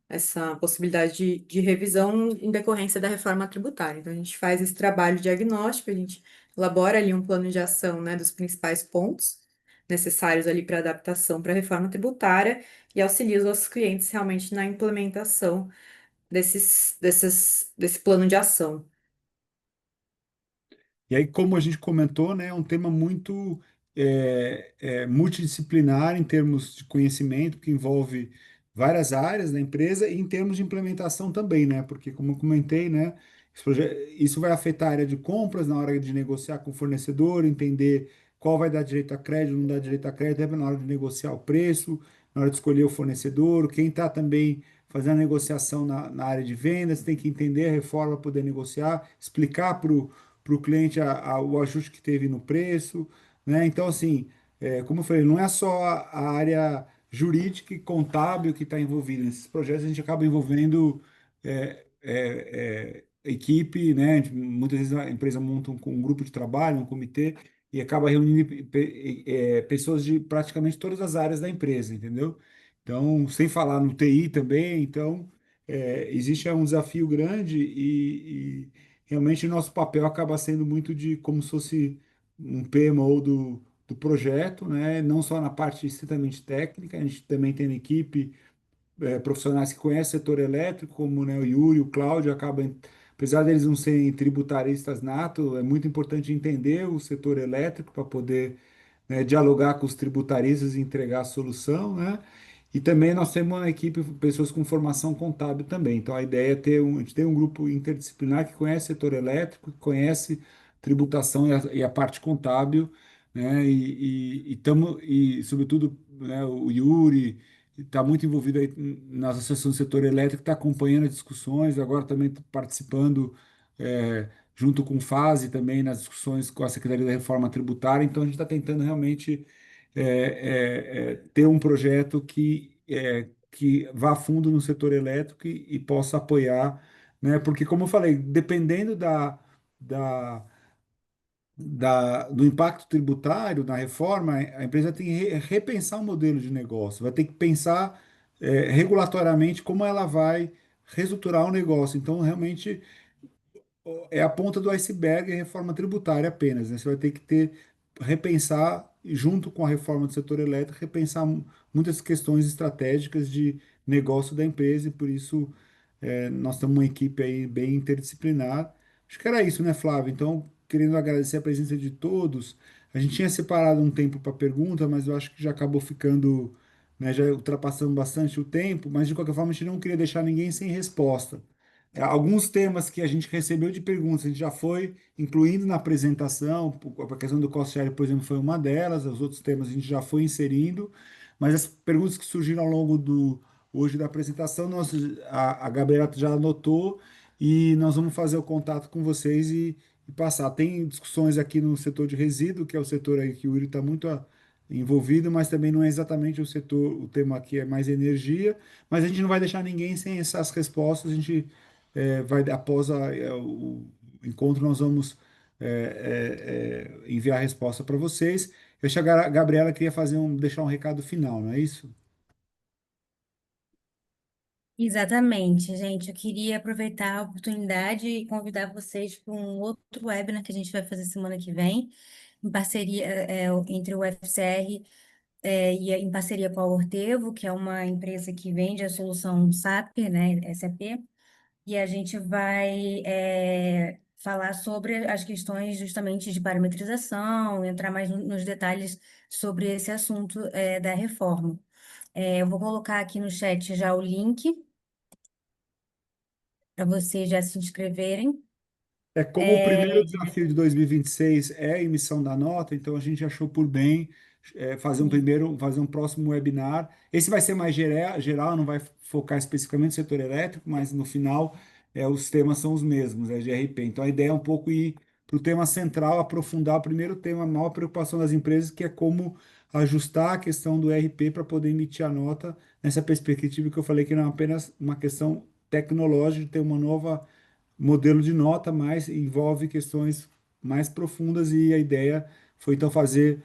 essa possibilidade de revisão em decorrência da reforma tributária. Então, a gente faz esse trabalho diagnóstico, a gente elabora ali um plano de ação, né, dos principais pontos necessários ali para adaptação para a reforma tributária e auxilia os nossos clientes realmente na implementação desse plano de ação. E aí, como a gente comentou, né, é um tema muito multidisciplinar em termos de conhecimento, que envolve várias áreas da empresa e em termos de implementação também, né? Porque, como eu comentei, né, isso vai afetar a área de compras na hora de negociar com o fornecedor, entender qual vai dar direito a crédito, não dá direito a crédito, na hora de negociar o preço, na hora de escolher o fornecedor, quem está também fazendo a negociação na área de vendas, tem que entender a reforma para poder negociar, explicar para o cliente o ajuste que teve no preço, né? Então, assim, como eu falei, não é só a área jurídica e contábil que está envolvida. Nesses projetos a gente acaba envolvendo equipe, né? Muitas vezes a empresa monta um grupo de trabalho, um comitê, e acaba reunindo pessoas de praticamente todas as áreas da empresa, entendeu? Então, sem falar no TI também, então, existe um desafio grande e realmente o nosso papel acaba sendo muito de como se fosse um PMO do projeto, né? Não só na parte estritamente técnica, a gente também tem na equipe profissionais que conhecem o setor elétrico, como, né, o Yuri, o Cláudio, acabam, apesar deles não serem tributaristas nato, é muito importante entender o setor elétrico para poder, né, dialogar com os tributaristas e entregar a solução, né? E também nós temos uma equipe, pessoas com formação contábil também. Então a ideia é a gente tem um grupo interdisciplinar que conhece o setor elétrico, que conhece tributação e a parte contábil, né? E sobretudo, né, o Yuri está muito envolvido aí nas associações do setor elétrico, está acompanhando as discussões, agora também tá participando junto com o FASE também nas discussões com a Secretaria da Reforma Tributária. Então a gente está tentando realmente ter um projeto que vá a fundo no setor elétrico e possa apoiar, né? Porque, como eu falei, dependendo da, do impacto tributário na reforma, a empresa tem que repensar o modelo de negócio, vai ter que pensar regulatoriamente como ela vai reestruturar o negócio. Então, realmente, é a ponta do iceberg a reforma tributária apenas, né? Você vai ter que repensar, junto com a reforma do setor elétrico, repensar muitas questões estratégicas de negócio da empresa, e por isso nós temos uma equipe aí bem interdisciplinar. Acho que era isso, né, Flávio? Então, querendo agradecer a presença de todos, a gente tinha separado um tempo para pergunta, mas eu acho que já acabou ficando, né, já ultrapassando bastante o tempo, mas de qualquer forma a gente não queria deixar ninguém sem resposta. Alguns temas que a gente recebeu de perguntas, a gente já foi incluindo na apresentação, a questão do cost share, por exemplo, foi uma delas, os outros temas a gente já foi inserindo, mas as perguntas que surgiram ao longo hoje da apresentação, a Gabriela já anotou e nós vamos fazer o contato com vocês e passar. Tem discussões aqui no setor de resíduo, que é o setor aí que o Yuri está muito envolvido, mas também não é exatamente o setor, o tema aqui é mais energia, mas a gente não vai deixar ninguém sem essas respostas, a gente após o encontro, nós vamos enviar a resposta para vocês. Eu acho que a Gabriela queria deixar um recado final, não é isso? Exatamente, gente. Eu queria aproveitar a oportunidade e convidar vocês para um outro webinar que a gente vai fazer semana que vem, em parceria entre o UFCR e em parceria com a Ortevo, que é uma empresa que vende a solução SAP, né, SAP, e a gente vai falar sobre as questões justamente de parametrização, entrar mais nos detalhes sobre esse assunto da reforma. Eu vou colocar aqui no chat já o link para vocês já se inscreverem. Como o primeiro desafio de 2026 é a emissão da nota, então a gente achou por bem fazer um próximo webinar. Esse vai ser mais geral, não vai focar especificamente no setor elétrico, mas no final os temas são os mesmos, é GRP. Então a ideia é um pouco ir para o tema central, aprofundar o primeiro tema, a maior preocupação das empresas, que é como ajustar a questão do RP para poder emitir a nota nessa perspectiva que eu falei que não é apenas uma questão tecnológica, de ter uma nova modelo de nota, mas envolve questões mais profundas e a ideia foi então fazer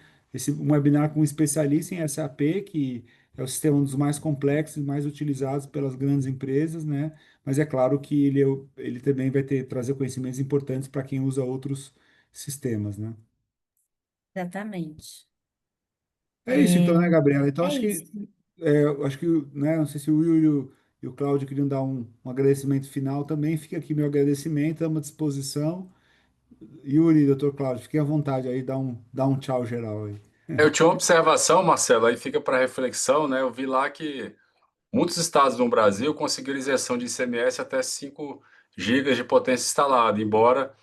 um webinar com um especialista em SAP, que é o sistema um dos mais complexos e mais utilizados pelas grandes empresas, né? Mas é claro que ele também vai trazer conhecimentos importantes para quem usa outros sistemas, né? Exatamente. É isso então, né, Gabriela? Então É acho isso. que né, não sei se o Will e o Cláudio queriam dar um agradecimento final também. Fica aqui meu agradecimento, estamos à disposição. Yuri, doutor Cláudio, fiquem à vontade aí, dá um tchau geral aí. Eu tinha uma observação, Marcelo, aí fica para reflexão, né? Eu vi lá que muitos estados no Brasil conseguiram isenção de ICMS até 5 gigas de potência instalada, embora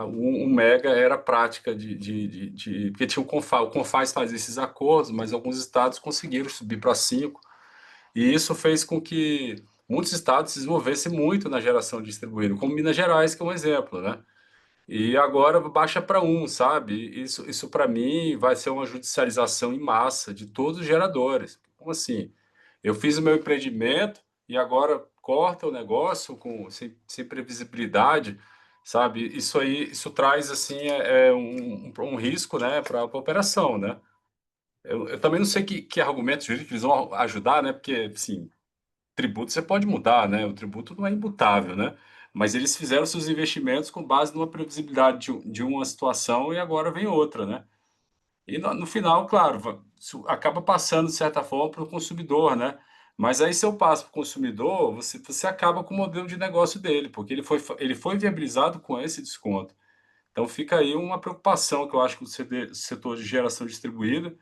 um mega era prática porque tinha o Confaz fazia esses acordos, mas alguns estados conseguiram subir para 5, e isso fez com que muitos estados se desenvolvessem muito na geração distribuída, como Minas Gerais, que é um exemplo, né? E agora baixa para 1, sabe? Isso para mim vai ser uma judicialização em massa de todos os geradores. Como assim? Eu fiz o meu empreendimento e agora corta o negócio sem previsibilidade, sabe? Isso aí, isso traz, assim, um risco, né, para a operação, né? Eu também não sei que argumentos jurídicos eles vão ajudar, né? Porque, assim, tributo você pode mudar, né? O tributo não é imutável, né? Mas eles fizeram seus investimentos com base numa previsibilidade de uma situação e agora vem outra, né? E no final, claro, isso acaba passando, de certa forma, para o consumidor, né? Mas aí, se eu passo para o consumidor, você acaba com o modelo de negócio dele, porque ele foi viabilizado com esse desconto. Então, fica aí uma preocupação que eu acho que o setor de geração distribuída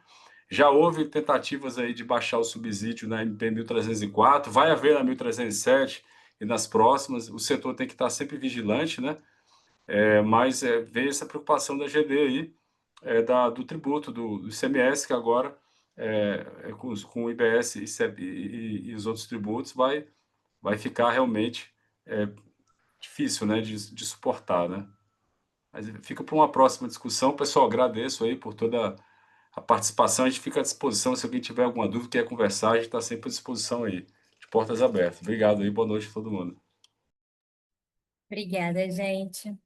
já houve tentativas aí de baixar o subsídio na MP 1304, vai haver na 1307 e nas próximas. O setor tem que estar sempre vigilante, né? Mas veio essa preocupação da GD aí, do tributo, do ICMS, que agora, com o IBS e os outros tributos, vai ficar realmente difícil, né, de suportar, né? Mas fica para uma próxima discussão. Pessoal, agradeço aí por toda a participação. A gente fica à disposição. Se alguém tiver alguma dúvida, quer conversar, a gente está sempre à disposição aí, de portas abertas. Obrigado aí, boa noite a todo mundo. Obrigada, gente.